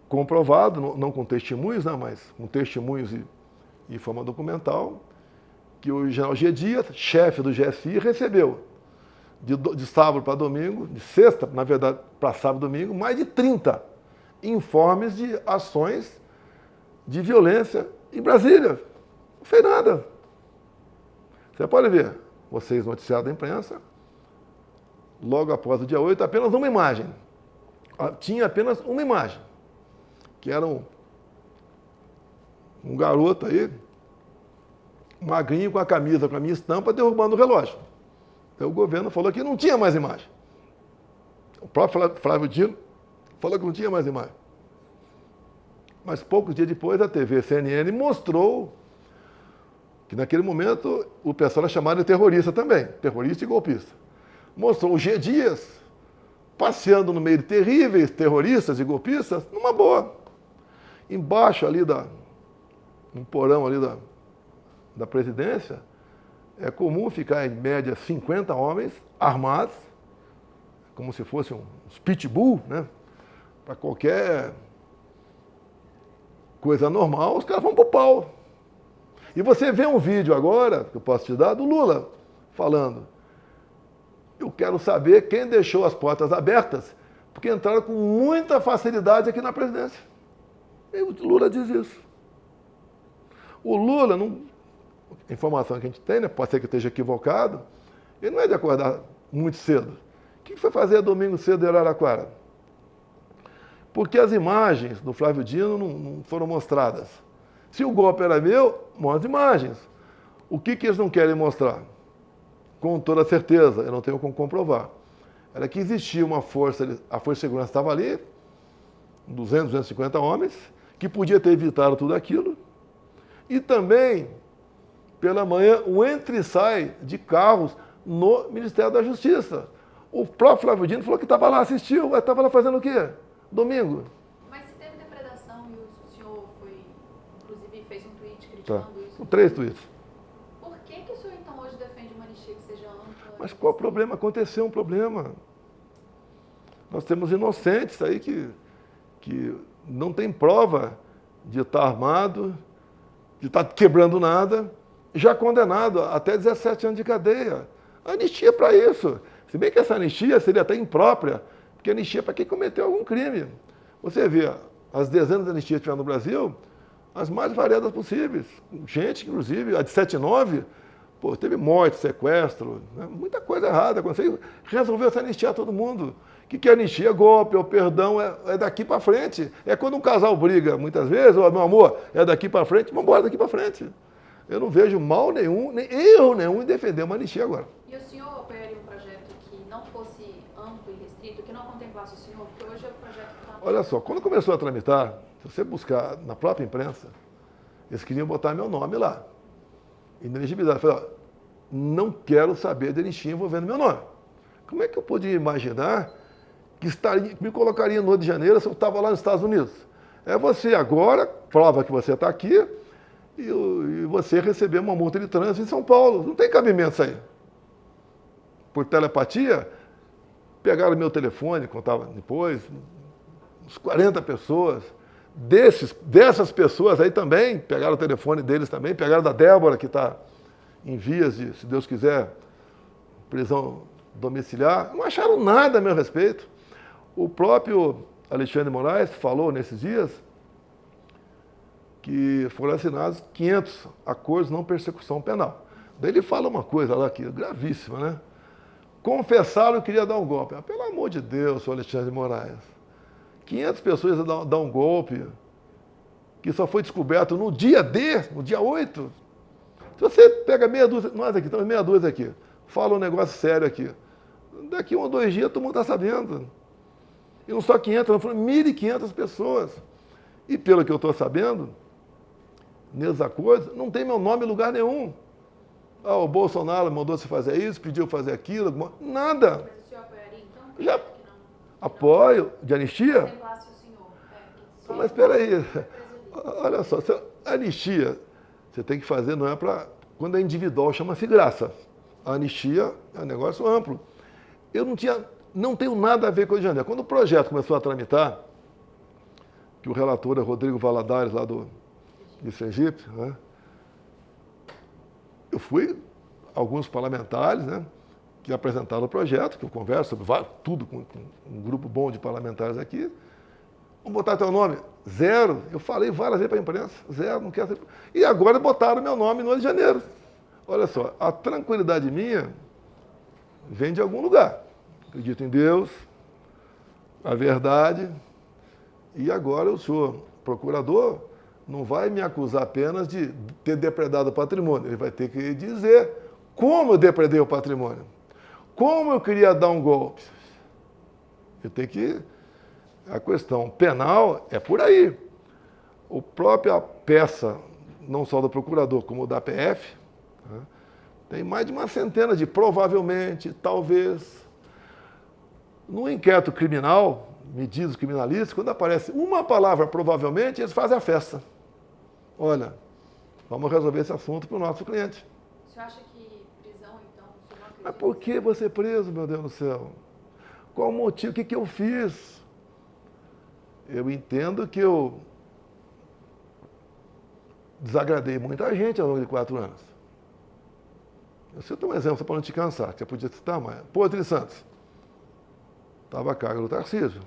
comprovado, não com testemunhos, né, mas com testemunhos e forma documental, que o general G. Dias, chefe do GSI, recebeu de sábado para domingo, de sexta, na verdade, para sábado e domingo, mais de 30 informes de ações de violência em Brasília. Não fez nada. Você pode ver, vocês noticiaram da imprensa, logo após o dia 8, apenas uma imagem. Tinha apenas uma imagem, que era um garoto aí, magrinho com a camisa, com a minha estampa, derrubando o relógio. Então o governo falou que não tinha mais imagem. O próprio Flávio Dino falou que não tinha mais imagem. Mas poucos dias depois a TV CNN mostrou que naquele momento o pessoal era chamado de terrorista também, terrorista e golpista. Mostrou o G. Dias passeando no meio de terríveis terroristas e golpistas, numa boa. Embaixo ali no porão ali da presidência, é comum ficar em média 50 homens armados, como se fossem uns pitbull, né? Para qualquer coisa normal, os caras vão pro pau. E você vê um vídeo agora, que eu posso te dar, do Lula falando: eu quero saber quem deixou as portas abertas, porque entraram com muita facilidade aqui na presidência. E o Lula diz isso. O Lula, a informação que a gente tem, né, pode ser que eu esteja equivocado, ele não é de acordar muito cedo. O que foi fazer domingo cedo em Araraquara? Porque as imagens do Flávio Dino não foram mostradas. Se o golpe era meu, mostra imagens. O que eles não querem mostrar? Com toda certeza, eu não tenho como comprovar. Era que existia uma força, a Força de Segurança estava ali, 200, 250 homens, que podia ter evitado tudo aquilo. E também, pela manhã, o entra e sai de carros no Ministério da Justiça. O próprio Flávio Dino falou que estava lá, assistiu, estava lá fazendo o quê? Domingo. Mas se teve depredação e o senhor inclusive fez um tweet criticando isso. Com 3 tweets. Por que o senhor então hoje defende uma anistia que seja ampla? Mas qual o problema? Aconteceu um problema. Nós temos inocentes aí que não tem prova de estar armado, de estar quebrando nada, já condenado a até 17 anos de cadeia. Anistia para isso. Se bem que essa anistia seria até imprópria, porque anistia é para quem cometeu algum crime. Você vê as dezenas de anistias que tiveram no Brasil, as mais variadas possíveis. Gente, inclusive, a de 7/9, teve morte, sequestro, né? Muita coisa errada. Quando você resolveu essa anistiar todo mundo. O que é anistia? Golpe, ou perdão, é daqui para frente. É quando um casal briga, muitas vezes, meu amor, é daqui para frente, vamos embora daqui para frente. Eu não vejo mal nenhum, nem erro nenhum em defender uma anistia agora. E o senhor apoiaria um projeto que não fosse amplo e restrito, que não contemplasse o senhor? Porque hoje é o projeto que está... Olha só, quando começou a tramitar, se você buscar na própria imprensa, eles queriam botar meu nome lá. Inelegibilidade. Eu falei, ó, não quero saber de anistia envolvendo meu nome. Como é que eu podia imaginar que me colocaria no Rio de Janeiro se eu estava lá nos Estados Unidos? É você agora, prova que você está aqui, e você receber uma multa de trânsito em São Paulo. Não tem cabimento isso aí. Por telepatia, pegaram meu telefone, contava depois, uns 40 pessoas. Dessas pessoas aí também, pegaram o telefone deles também, pegaram da Débora, que está em vias de, se Deus quiser, prisão domiciliar. Não acharam nada a meu respeito. O próprio Alexandre de Moraes falou nesses dias que foram assinados 500 acordos de não persecução penal. Daí ele fala uma coisa lá que é gravíssima, né? Confessaram que queria dar um golpe. Ah, pelo amor de Deus, senhor Alexandre de Moraes. 500 pessoas dar um golpe que só foi descoberto no dia 8. Se você pega meia dúzia, nós aqui, estamos meia dúzia aqui, fala um negócio sério aqui. Daqui 1 ou 2 dias todo mundo está sabendo. E não só 500, não foram 1.500 pessoas. E pelo que eu estou sabendo, nesses acordos, não tem meu nome em lugar nenhum. Ah, o Bolsonaro mandou você fazer isso, pediu fazer aquilo, nada. Mas o senhor apoiaria, então? Já Que não, apoio de anistia? contemplasse o senhor. Mas espera aí, olha só, a anistia você tem que fazer, não é para... Quando é individual, chama-se graça. A anistia é um negócio amplo. Eu não tenho nada a ver com o Rio de Janeiro. Quando o projeto começou a tramitar, que o relator é Rodrigo Valadares, lá de Sergipe, né? Eu fui, alguns parlamentares, né, que apresentaram o projeto, que eu converso sobre tudo com um grupo bom de parlamentares aqui. Vamos botar teu nome? 0. Eu falei várias vezes para a imprensa, 0, não quero ser... E agora botaram meu nome no Rio de Janeiro. Olha só, a tranquilidade minha vem de algum lugar. Acredito em Deus, a verdade, e agora o senhor procurador não vai me acusar apenas de ter depredado o patrimônio, ele vai ter que dizer como eu depredei o patrimônio, como eu queria dar um golpe. Eu tenho que... A questão penal é por aí. A própria peça, não só do procurador, como da PF, né, tem mais de uma centena de provavelmente, talvez. No inquérito criminal, medidas criminalistas, quando aparece uma palavra provavelmente, eles fazem a festa. Olha, vamos resolver esse assunto para o nosso cliente. O senhor acha que prisão, então, o senhor não acredita? Mas por que você preso, meu Deus do céu? Qual o motivo? O que eu fiz? Eu entendo que eu desagradei muita gente ao longo de 4 anos. Eu cito um exemplo só para não te cansar, que você podia citar mais. Poetry Santos. Estava a carga do Tarcísio.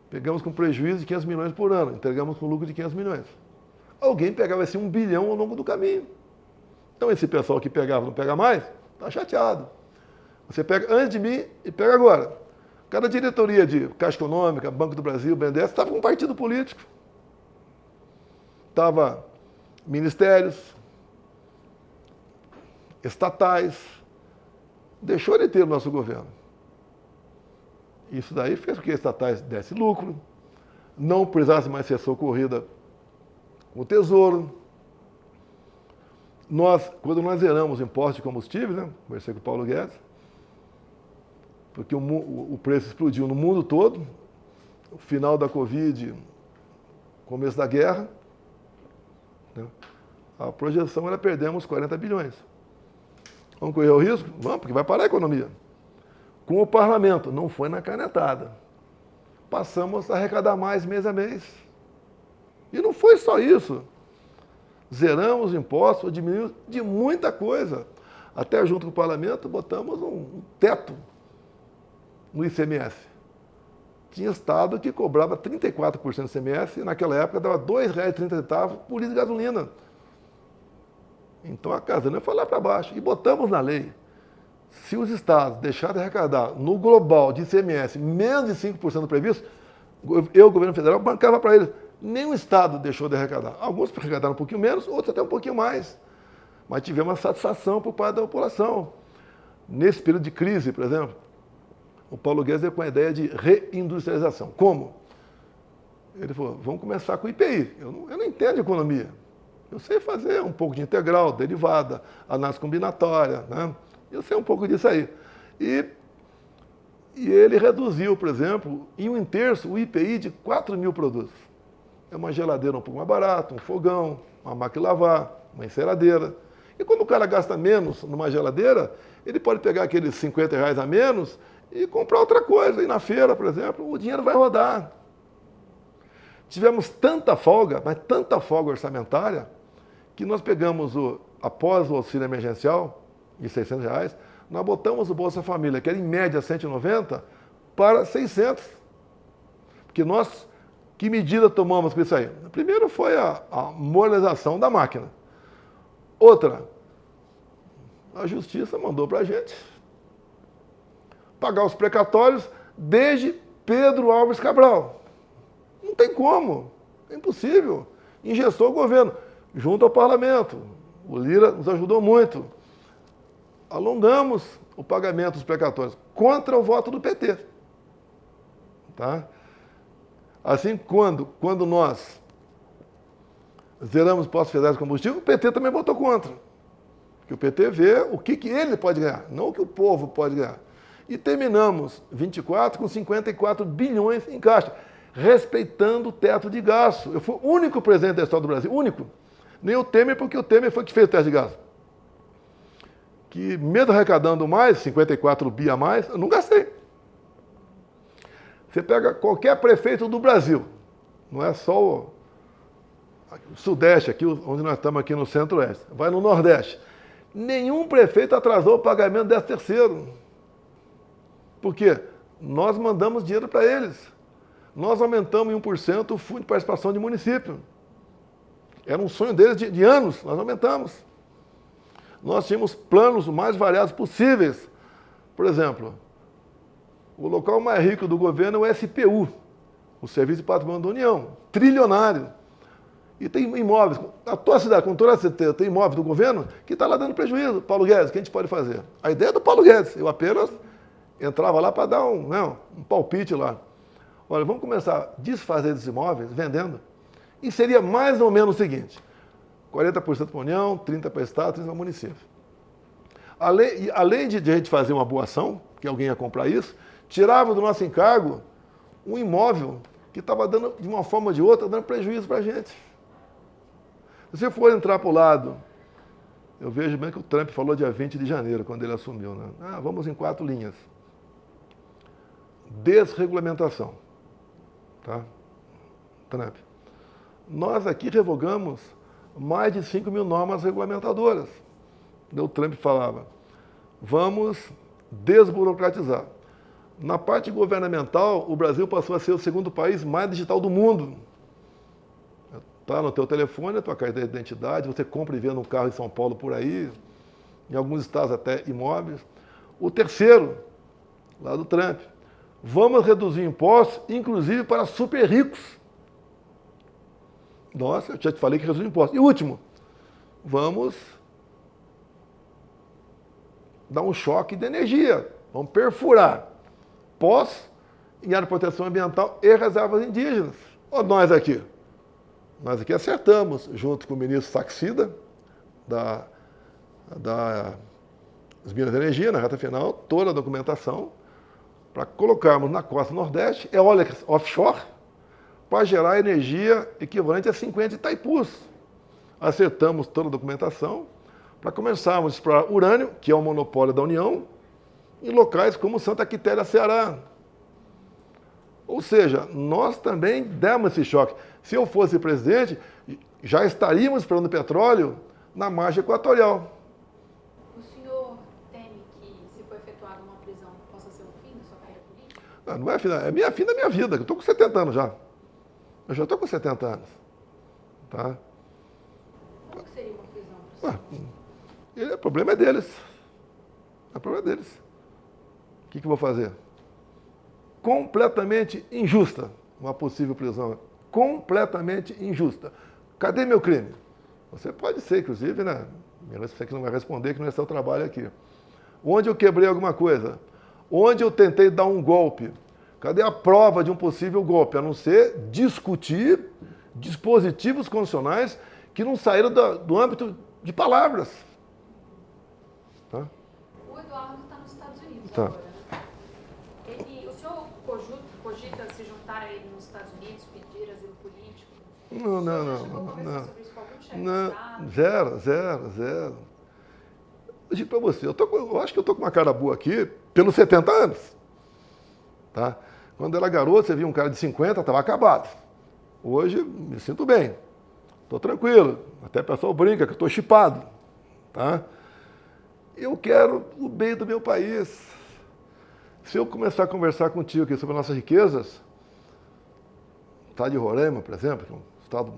Pegamos com prejuízo de 500 milhões por ano, entregamos com lucro de 500 milhões. Alguém pegava esse 1 bilhão ao longo do caminho. Então esse pessoal que pegava não pega mais, está chateado. Você pega antes de mim e pega agora. Cada diretoria de Caixa Econômica, Banco do Brasil, BNDES, estava com um partido político. Estava ministérios, estatais. Deixou de ter o nosso governo. Isso daí fez com que estatais dessem lucro, não precisasse mais ser socorrida com o Tesouro. Quando nós zeramos o imposto de combustível, né, conversei com o Paulo Guedes, porque o preço explodiu no mundo todo, o final da Covid, começo da guerra, né? A projeção era perdermos 40 bilhões. Vamos correr o risco? Vamos, porque vai parar a economia. Com o parlamento, não foi na canetada. Passamos a arrecadar mais mês a mês. E não foi só isso. Zeramos impostos, diminuímos de muita coisa. Até junto com o parlamento, botamos um teto no ICMS. Tinha estado que cobrava 34% do ICMS e naquela época dava R$ 2,30 por litro de gasolina. Então a gasolina foi lá para baixo. E botamos na lei, se os estados deixarem de arrecadar no global de ICMS menos de 5% do previsto, o governo federal, bancava para eles. Nenhum estado deixou de arrecadar. Alguns arrecadaram um pouquinho menos, outros até um pouquinho mais. mas tivemos uma satisfação por parte da população. Nesse período de crise, por exemplo, o Paulo Guedes veio com a ideia de reindustrialização. Como? Ele falou, vamos começar com o IPI. Eu não entendo de economia. Eu sei fazer um pouco de integral, derivada, análise combinatória, né? Eu sei um pouco disso aí. E ele reduziu, por exemplo, em 1/3 o IPI de 4 mil produtos. É uma geladeira um pouco mais barata, um fogão, uma máquina de lavar, uma enceradeira. E quando o cara gasta menos numa geladeira, ele pode pegar aqueles R$50 a menos e comprar outra coisa. E na feira, por exemplo, o dinheiro vai rodar. Tivemos tanta folga, mas tanta folga orçamentária, que nós pegamos, após o auxílio emergencial de R$600, nós botamos o Bolsa Família, que era em média 190, para 600. Porque nós, que medida tomamos com isso aí? Primeiro foi a moralização da máquina. Outra, a Justiça mandou para a gente pagar os precatórios desde Pedro Álvares Cabral. Não tem como, é impossível. Engessou o governo, junto ao parlamento. O Lira nos ajudou muito. Alongamos o pagamento dos precatórios contra o voto do PT. Tá? Assim, quando nós zeramos postos federais de combustível, o PT também votou contra. Porque o PT vê o que ele pode ganhar, não o que o povo pode ganhar. E terminamos 24 com 54 bilhões em caixa, respeitando o teto de gasto. Eu fui o único presidente da história do Brasil, único. Nem o Temer, porque o Temer foi que fez o teto de gasto. Que mesmo arrecadando mais, 54 bi a mais, eu não gastei. Você pega qualquer prefeito do Brasil, não é só o Sudeste, aqui, onde nós estamos aqui no Centro-Oeste, vai no Nordeste. Nenhum prefeito atrasou o pagamento do 13º. Por quê? Nós mandamos dinheiro para eles. Nós aumentamos em 1% o fundo de participação de município. Era um sonho deles de anos, nós aumentamos. Nós tínhamos planos os mais variados possíveis. Por exemplo, o local mais rico do governo é o SPU, o Serviço de Patrimônio da União, trilionário. E tem imóveis, a tua cidade, com toda certeza, tem imóveis do governo que está lá dando prejuízo. Paulo Guedes, o que a gente pode fazer? A ideia é do Paulo Guedes, eu apenas entrava lá para dar um palpite lá. Olha, vamos começar a desfazer esses imóveis, vendendo, e seria mais ou menos o seguinte, 40% para a União, 30% para o Estado, 30% para o município. Além de a gente fazer uma boa ação, que alguém ia comprar isso, tirava do nosso encargo um imóvel que estava dando, de uma forma ou de outra, dando prejuízo para a gente. Se você for entrar para o lado, eu vejo bem que o Trump falou dia 20 de janeiro, quando ele assumiu, né? Vamos em 4 linhas. Desregulamentação. Tá? Trump. Nós aqui revogamos mais de 5 mil normas regulamentadoras. O Trump falava, vamos desburocratizar. Na parte governamental, o Brasil passou a ser o segundo país mais digital do mundo. Está no teu telefone, a tua carteira de identidade, você compra e vende um carro em São Paulo por aí, em alguns estados até imóveis. O terceiro, lá do Trump, vamos reduzir impostos, inclusive para super ricos. Nossa, eu já te falei que reduzir impostos. E último, vamos dar um choque de energia, vamos perfurar pós em área de proteção ambiental e reservas indígenas. Ou nós aqui acertamos, junto com o ministro Saxida, das Minas de Energia, na reta final, toda a documentação, para colocarmos na costa nordeste eólicas offshore, para gerar energia equivalente a 50 Itaipus. Acertamos toda a documentação, para começarmos a explorar urânio, que é um monopólio da União, em locais como Santa Quitéria, Ceará. Ou seja, nós também demos esse choque. Se eu fosse presidente, já estaríamos explorando petróleo na margem equatorial. O senhor teme que, se for efetuada uma prisão, possa ser o fim da sua carreira política? Não é fim da minha vida. Eu estou com 70 anos já. Eu já estou com 70 anos. Tá? Qual que seria uma prisão para o senhor? O problema é deles. O problema é deles. O que eu vou fazer? Completamente injusta uma possível prisão. Completamente injusta. Cadê meu crime? Você pode ser, inclusive, né, Você que não vai responder, que não é seu trabalho aqui. Onde eu quebrei alguma coisa? Onde eu tentei dar um golpe? Cadê a prova de um possível golpe? A não ser discutir dispositivos constitucionais que não saíram do âmbito de palavras. Tá? O Eduardo está nos Estados Unidos Tá. agora, né? O senhor cogita se juntar a ele nos Estados Unidos, pedir asilo político? Não. Sobre isso com algum chefe de Estado? Zero. Eu digo para você, eu acho que eu estou com uma cara boa aqui pelos 70 anos. Tá? Quando eu era garoto, você via um cara de 50, estava acabado. Hoje, me sinto bem. Estou tranquilo. Até o pessoal brinca que eu estou chipado. Tá? Eu quero o bem do meu país. Se eu começar a conversar contigo aqui sobre nossas riquezas, o estado de Roraima, por exemplo, que é um estado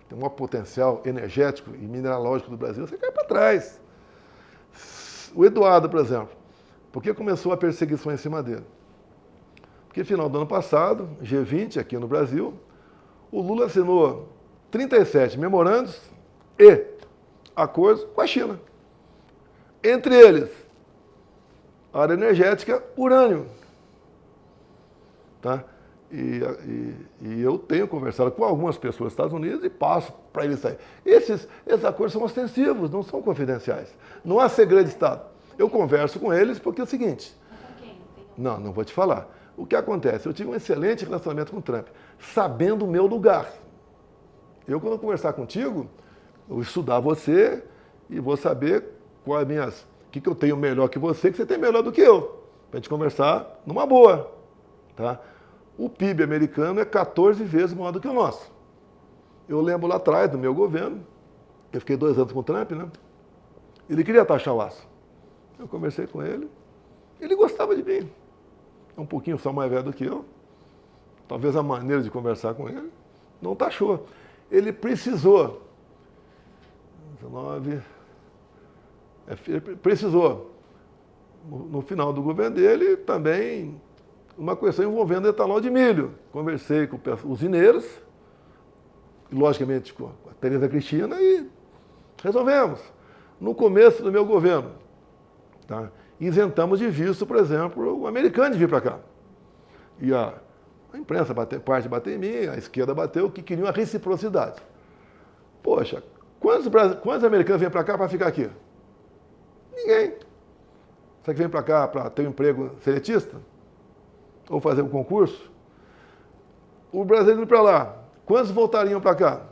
que tem um maior potencial energético e mineralógico do Brasil, você cai para trás. O Eduardo, por exemplo, por que começou a perseguição em cima dele? Porque no final do ano passado, G20 aqui no Brasil, o Lula assinou 37 memorandos e acordos com a China. Entre eles, a área energética, urânio. Tá? E eu tenho conversado com algumas pessoas dos Estados Unidos e passo para eles sair. Esses acordos são ostensivos, não são confidenciais. Não há segredo de Estado. Eu converso com eles porque é o seguinte... Com quem? Não vou te falar. O que acontece? Eu tive um excelente relacionamento com o Trump, sabendo o meu lugar. Eu, quando eu conversar contigo, eu vou estudar você e vou saber qual é o que eu tenho melhor que você tem melhor do que eu. Para a gente conversar numa boa. Tá? O PIB americano é 14 vezes maior do que o nosso. Eu lembro lá atrás, no meu governo, eu fiquei 2 anos com o Trump, né? Ele queria taxar o aço. Eu conversei com ele, ele gostava de mim. É um pouquinho só mais velho do que eu. Talvez a maneira de conversar com ele não taxou. Ele precisou. 19. Ele precisou. No final do governo dele, também uma questão envolvendo etanol de milho. Conversei com os usineiros, logicamente com a Tereza Cristina, e resolvemos. No começo do meu governo, tá? Isentamos de visto, por exemplo, o americano de vir para cá. E a imprensa parte bateu em mim, a esquerda bateu, que queriam a reciprocidade. Poxa, quantos americanos vêm para cá para ficar aqui? Ninguém. Será que vem para cá para ter um emprego seletista? Ou fazer um concurso? O brasileiro para lá, quantos voltariam para cá?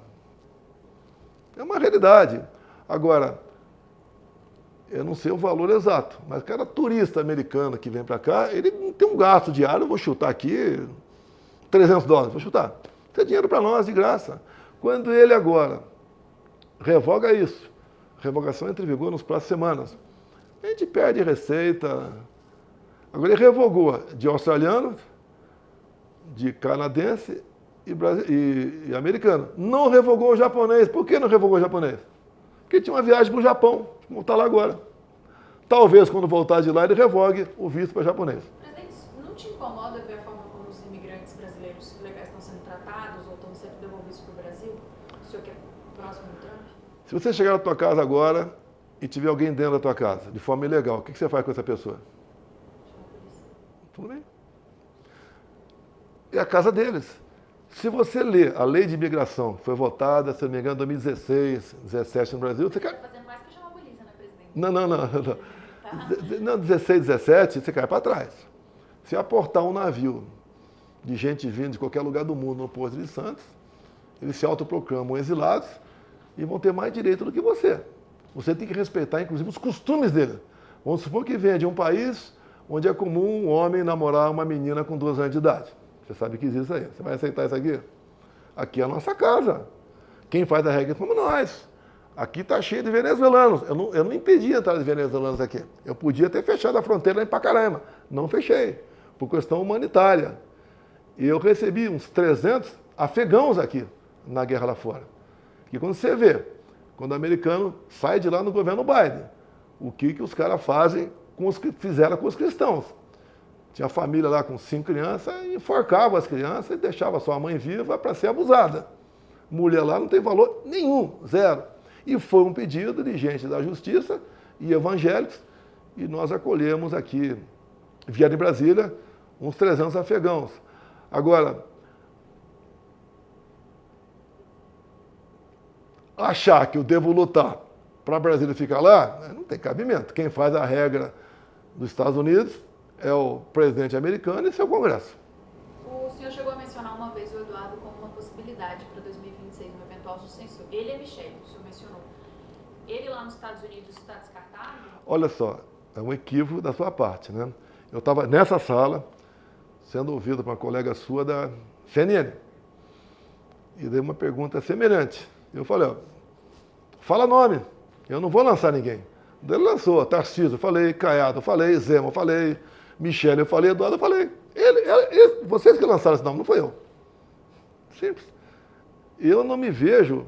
É uma realidade. Agora, eu não sei o valor exato, mas cada turista americano que vem para cá, ele não tem um gasto diário, eu vou chutar aqui, $300, vou chutar. Isso é dinheiro para nós, de graça. Quando ele agora revoga isso, a revogação entra em vigor nas próximas semanas, a gente perde receita. Agora ele revogou de australiano, de canadense e americano. Não revogou o japonês. Por que não revogou o japonês? Porque tinha uma viagem para o Japão, como está lá agora. Talvez, quando voltar de lá, ele revogue o visto para japonês. Presidente, não te incomoda ver a forma como os imigrantes brasileiros legais estão sendo tratados ou estão sendo devolvidos para o Brasil? O senhor que é próximo do Trump? Se você chegar na tua casa agora e tiver alguém dentro da tua casa, de forma ilegal, o que você faz com essa pessoa? Tudo bem. É a casa deles. Se você ler a lei de imigração, que foi votada, se não me engano, em 2016, 2017 no Brasil, você cai... Fazendo mais que chamar a polícia, né, presidente? Não, 16, 17, você cai para trás. Se aportar um navio de gente vindo de qualquer lugar do mundo no Porto de Santos, eles se autoproclamam exilados e vão ter mais direito do que você. Você tem que respeitar, inclusive, os costumes dele. Vamos supor que venha de um país onde é comum um homem namorar uma menina com 2 anos de idade. Você sabe que existe isso aí. Você vai aceitar isso aqui? Aqui é a nossa casa. Quem faz a regra somos nós. Aqui está cheio de venezuelanos. Eu não impedi a entrada de venezuelanos aqui. Eu podia ter fechado a fronteira lá em Pacaraima. Não fechei, por questão humanitária. E eu recebi uns 300 afegãos aqui, na guerra lá fora. E quando você vê, quando o americano sai de lá no governo Biden, o que os caras fazem com os que fizeram com os cristãos. Tinha família lá com 5 crianças, enforcava as crianças e deixava sua mãe viva para ser abusada. Mulher lá não tem valor nenhum, zero. E foi um pedido de gente da Justiça e evangélicos, e nós acolhemos aqui, vieram em Brasília, uns 300 afegãos. Agora, achar que eu devo lutar para Brasília ficar lá, não tem cabimento. Quem faz a regra dos Estados Unidos é o presidente americano e seu Congresso. O senhor chegou a mencionar uma vez o Eduardo como uma possibilidade para 2026, um eventual sucessor. Ele é Michele, o senhor mencionou. Ele lá nos Estados Unidos está descartado? Olha só, é um equívoco da sua parte, né? Eu estava nessa sala, sendo ouvido por uma colega sua da CNN, e dei uma pergunta semelhante. Eu falei, ó, fala nome, eu não vou lançar ninguém. Ele lançou Tarcísio, eu falei, Caiado, eu falei, Zema, eu falei, Michele, eu falei, Eduardo, eu falei. Vocês que lançaram esse nome, não foi eu. Simples. Eu não me vejo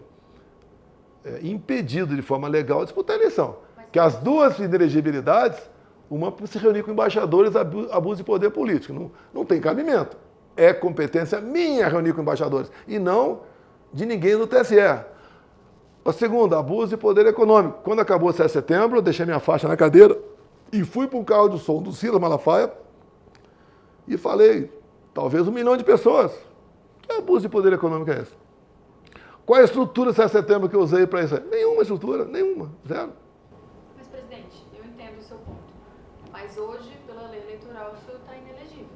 impedido de forma legal de disputar a eleição. Que as duas inelegibilidades, uma por se reunir com embaixadores, abuso de poder político. Não tem cabimento. É competência minha reunir com embaixadores e não de ninguém do TSE. A segunda, abuso de poder econômico. Quando acabou o 7 de setembro, eu deixei minha faixa na cadeira e fui para o carro de som do Silas Malafaia e falei, talvez 1 milhão de pessoas. Que abuso de poder econômico é esse? Qual é a estrutura do 7 de setembro que eu usei para isso? Nenhuma estrutura, nenhuma, zero. Mas, presidente, eu entendo o seu ponto. Mas hoje, pela lei eleitoral, o senhor está inelegível.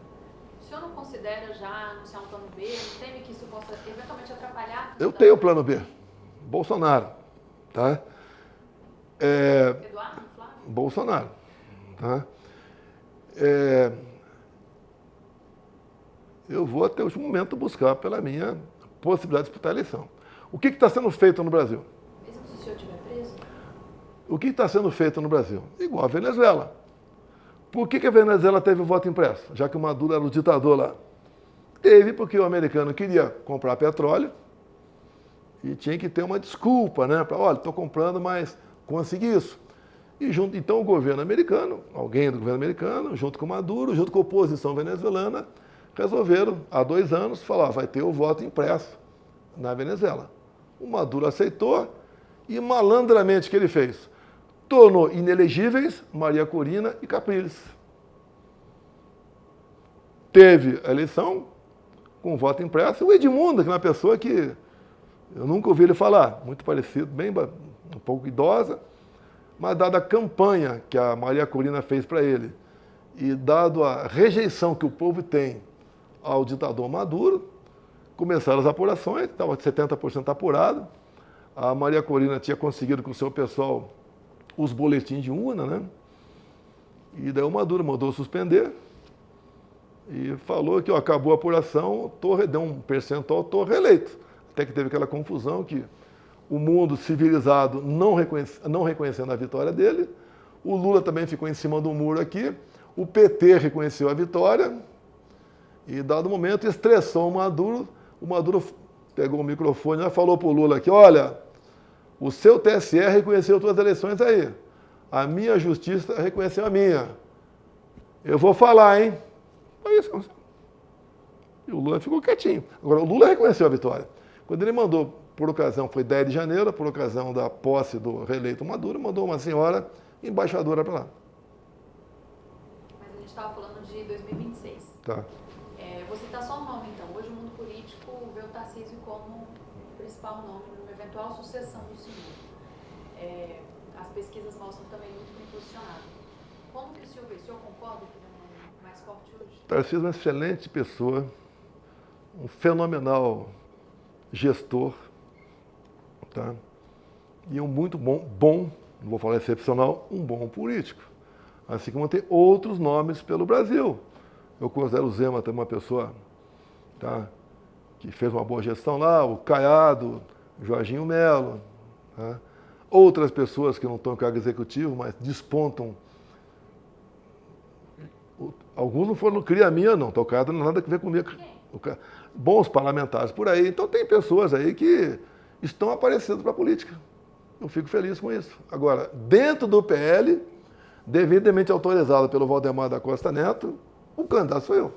O senhor não considera já anunciar um plano B? Não teme que isso possa eventualmente atrapalhar? Eu tenho o plano B. Bolsonaro. Tá? Eduardo, Flávio? Bolsonaro. Tá? Eu vou até o último momento buscar pela minha possibilidade de disputar a eleição. O que está sendo feito no Brasil? Mesmo se o senhor estiver preso? O que está sendo feito no Brasil? Igual a Venezuela. Por que a Venezuela teve o voto impresso? Já que o Maduro era o ditador lá. Teve porque o americano queria comprar petróleo e tinha que ter uma desculpa, né? Para, olha, estou comprando, mas consegui isso. E então o governo americano, alguém do governo americano, junto com o Maduro, junto com a oposição venezuelana, resolveram, há 2 anos, falar, vai ter o voto impresso na Venezuela. O Maduro aceitou e malandramente o que ele fez? Tornou inelegíveis Maria Corina e Capriles. Teve a eleição com voto impresso. O Edmundo, que é uma pessoa que eu nunca ouvi ele falar, muito parecido, bem um pouco idosa, mas dada a campanha que a Maria Corina fez para ele e dado a rejeição que o povo tem ao ditador Maduro, começaram as apurações, estava 70% apurado. A Maria Corina tinha conseguido com o seu pessoal os boletins de urna, né? E daí o Maduro mandou suspender e falou que acabou a apuração, deu um percentual, estou reeleito. Até que teve aquela confusão que o mundo civilizado não reconhecendo a vitória dele, o Lula também ficou em cima do muro aqui, o PT reconheceu a vitória e, dado momento, estressou o Maduro pegou o microfone e falou para o Lula aqui, olha, o seu TSE reconheceu todas as eleições aí, a minha justiça reconheceu a minha. Eu vou falar, hein? Foi isso. E o Lula ficou quietinho. Agora, o Lula reconheceu a vitória. Quando ele mandou, por ocasião, foi 10 de janeiro, por ocasião da posse do reeleito Maduro, mandou uma senhora embaixadora para lá. Mas a gente estava falando de 2026. Tá. Vou citar só um nome, então. Hoje o mundo político vê o Tarcísio como o principal nome numa eventual sucessão do senhor. As pesquisas mostram também muito bem posicionado. Como que o senhor vê? O senhor concorda que ele é o nome mais forte hoje? Tarcísio é uma excelente pessoa, um fenomenal gestor, tá? E um muito bom, não vou falar excepcional, um bom político. Assim como tem outros nomes pelo Brasil. Eu considero o Zema também uma pessoa, tá, que fez uma boa gestão lá, o Caiado, o Jorginho Melo, tá? Outras pessoas que não estão em cargo executivo, mas despontam. Alguns não foram cria minha, não. O Caiado não tem nada a ver comigo. Bons parlamentares por aí. Então tem pessoas aí que estão aparecendo para a política. Eu fico feliz com isso. Agora, dentro do PL, devidamente autorizado pelo Valdemar da Costa Neto, o candidato sou eu.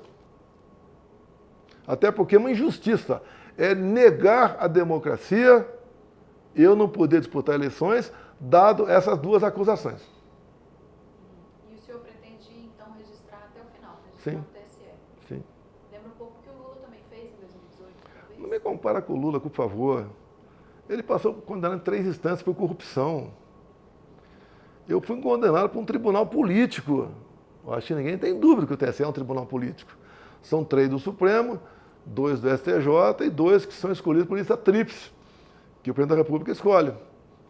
Até porque é uma injustiça. É negar a democracia eu não poder disputar eleições, dado essas duas acusações. E o senhor pretende, então, registrar até o final, Sim. no TSE? Sim. Lembra um pouco o que o Lula também fez em 2018, talvez? Não me compara com o Lula, por favor. Ele passou condenado em 3 instâncias por corrupção. Eu fui condenado por um tribunal político. Eu acho que ninguém tem dúvida que o TSE é um tribunal político. São 3 do Supremo, 2 do STJ e 2 que são escolhidos por lista tríplice, que o presidente da República escolhe.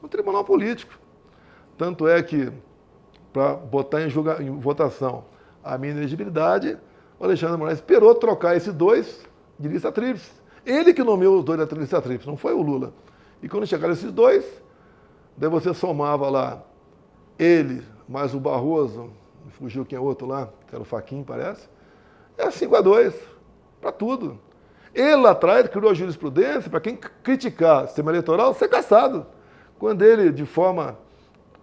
Um tribunal político. Tanto é que, para botar em votação a minha elegibilidade, o Alexandre de Moraes esperou trocar esses 2 de lista tríplice. Ele que nomeou os 2 da lista tríplice, não foi o Lula. E quando chegaram esses 2, daí você somava lá ele mais o Barroso, fugiu quem é outro lá, que era o Fachin, parece, é 5-2, para tudo. Ele lá atrás criou a jurisprudência para quem criticar o sistema eleitoral ser cassado. Quando ele, de forma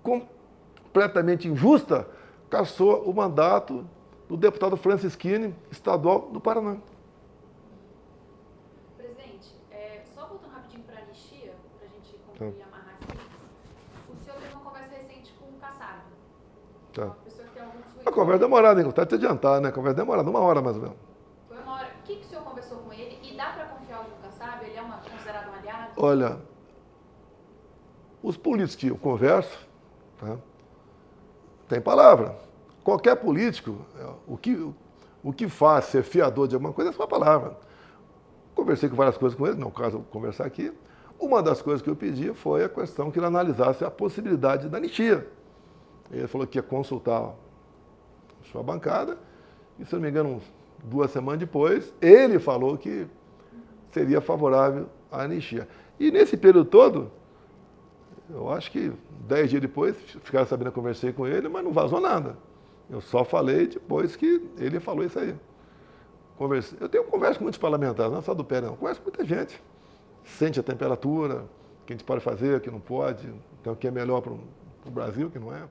completamente injusta, cassou o mandato do deputado Francisquini, estadual do Paraná. Presidente, só voltando rapidinho para a anistia, para a gente concluir e amarrar aqui, o senhor teve uma conversa recente com o Kassab. Tá. Uma pessoa que tem alguns ruídos. A conversa demorada, hein? Tá te adiantar, né? A conversa demorada, 1 hora mais ou menos. Foi 1 hora. O que o senhor conversou com ele? E dá para confiar no Kassab? Ele é considerado um aliado? Olha, os políticos que eu converso, tá, tem palavra. Qualquer político, o que faz ser fiador de alguma coisa é só a palavra. Conversei com várias coisas com ele, não é o caso eu conversar aqui. Uma das coisas que eu pedi foi a questão que ele analisasse a possibilidade da anistia. Ele falou que ia consultar a sua bancada, e se não me engano, 2 semanas depois, ele falou que seria favorável à anistia. E nesse período todo, eu acho que 10 dias depois, ficaram sabendo, eu conversei com ele, mas não vazou nada. Eu só falei depois que ele falou isso aí. Eu tenho conversa com muitos parlamentares, não só do PL, não. Converso com muita gente. Sente a temperatura, o que a gente pode fazer, o que não pode, então o que é melhor para o Brasil, o que não é.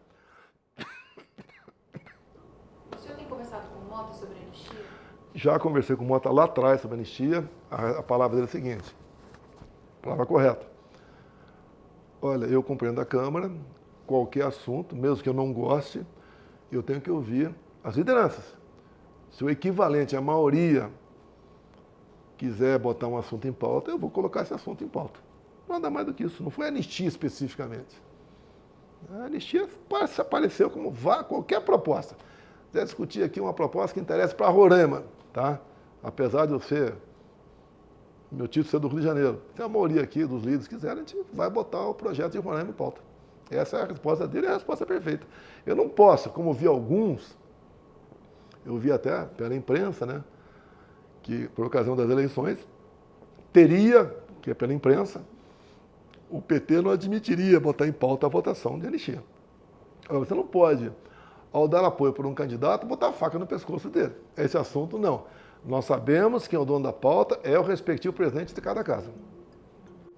O senhor tem conversado com o Mota sobre a anistia? Já conversei com o Mota lá atrás sobre a anistia. A palavra dele é a seguinte, a palavra correta. Olha, eu compreendo a Câmara, qualquer assunto, mesmo que eu não goste, eu tenho que ouvir as lideranças. Se o equivalente, a maioria, quiser botar um assunto em pauta, eu vou colocar esse assunto em pauta. Nada mais do que isso. Não foi anistia especificamente. A anistia apareceu como qualquer proposta. Quiser discutir aqui uma proposta que interessa para Roraima, tá? Apesar de eu ser, meu título ser do Rio de Janeiro. Se a maioria aqui dos líderes quiser, a gente vai botar o projeto de Roraima em pauta. Essa é a resposta dele, é a resposta perfeita. Eu não posso, como vi alguns, eu vi até pela imprensa, né, que por ocasião das eleições, teria, que é pela imprensa, o PT não admitiria botar em pauta a votação de anistia. Agora, você não pode, ao dar apoio por um candidato, botar a faca no pescoço dele. Esse assunto, não. Nós sabemos que o dono da pauta é o respectivo presidente de cada casa.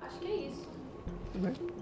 Acho que é isso. Tudo bem.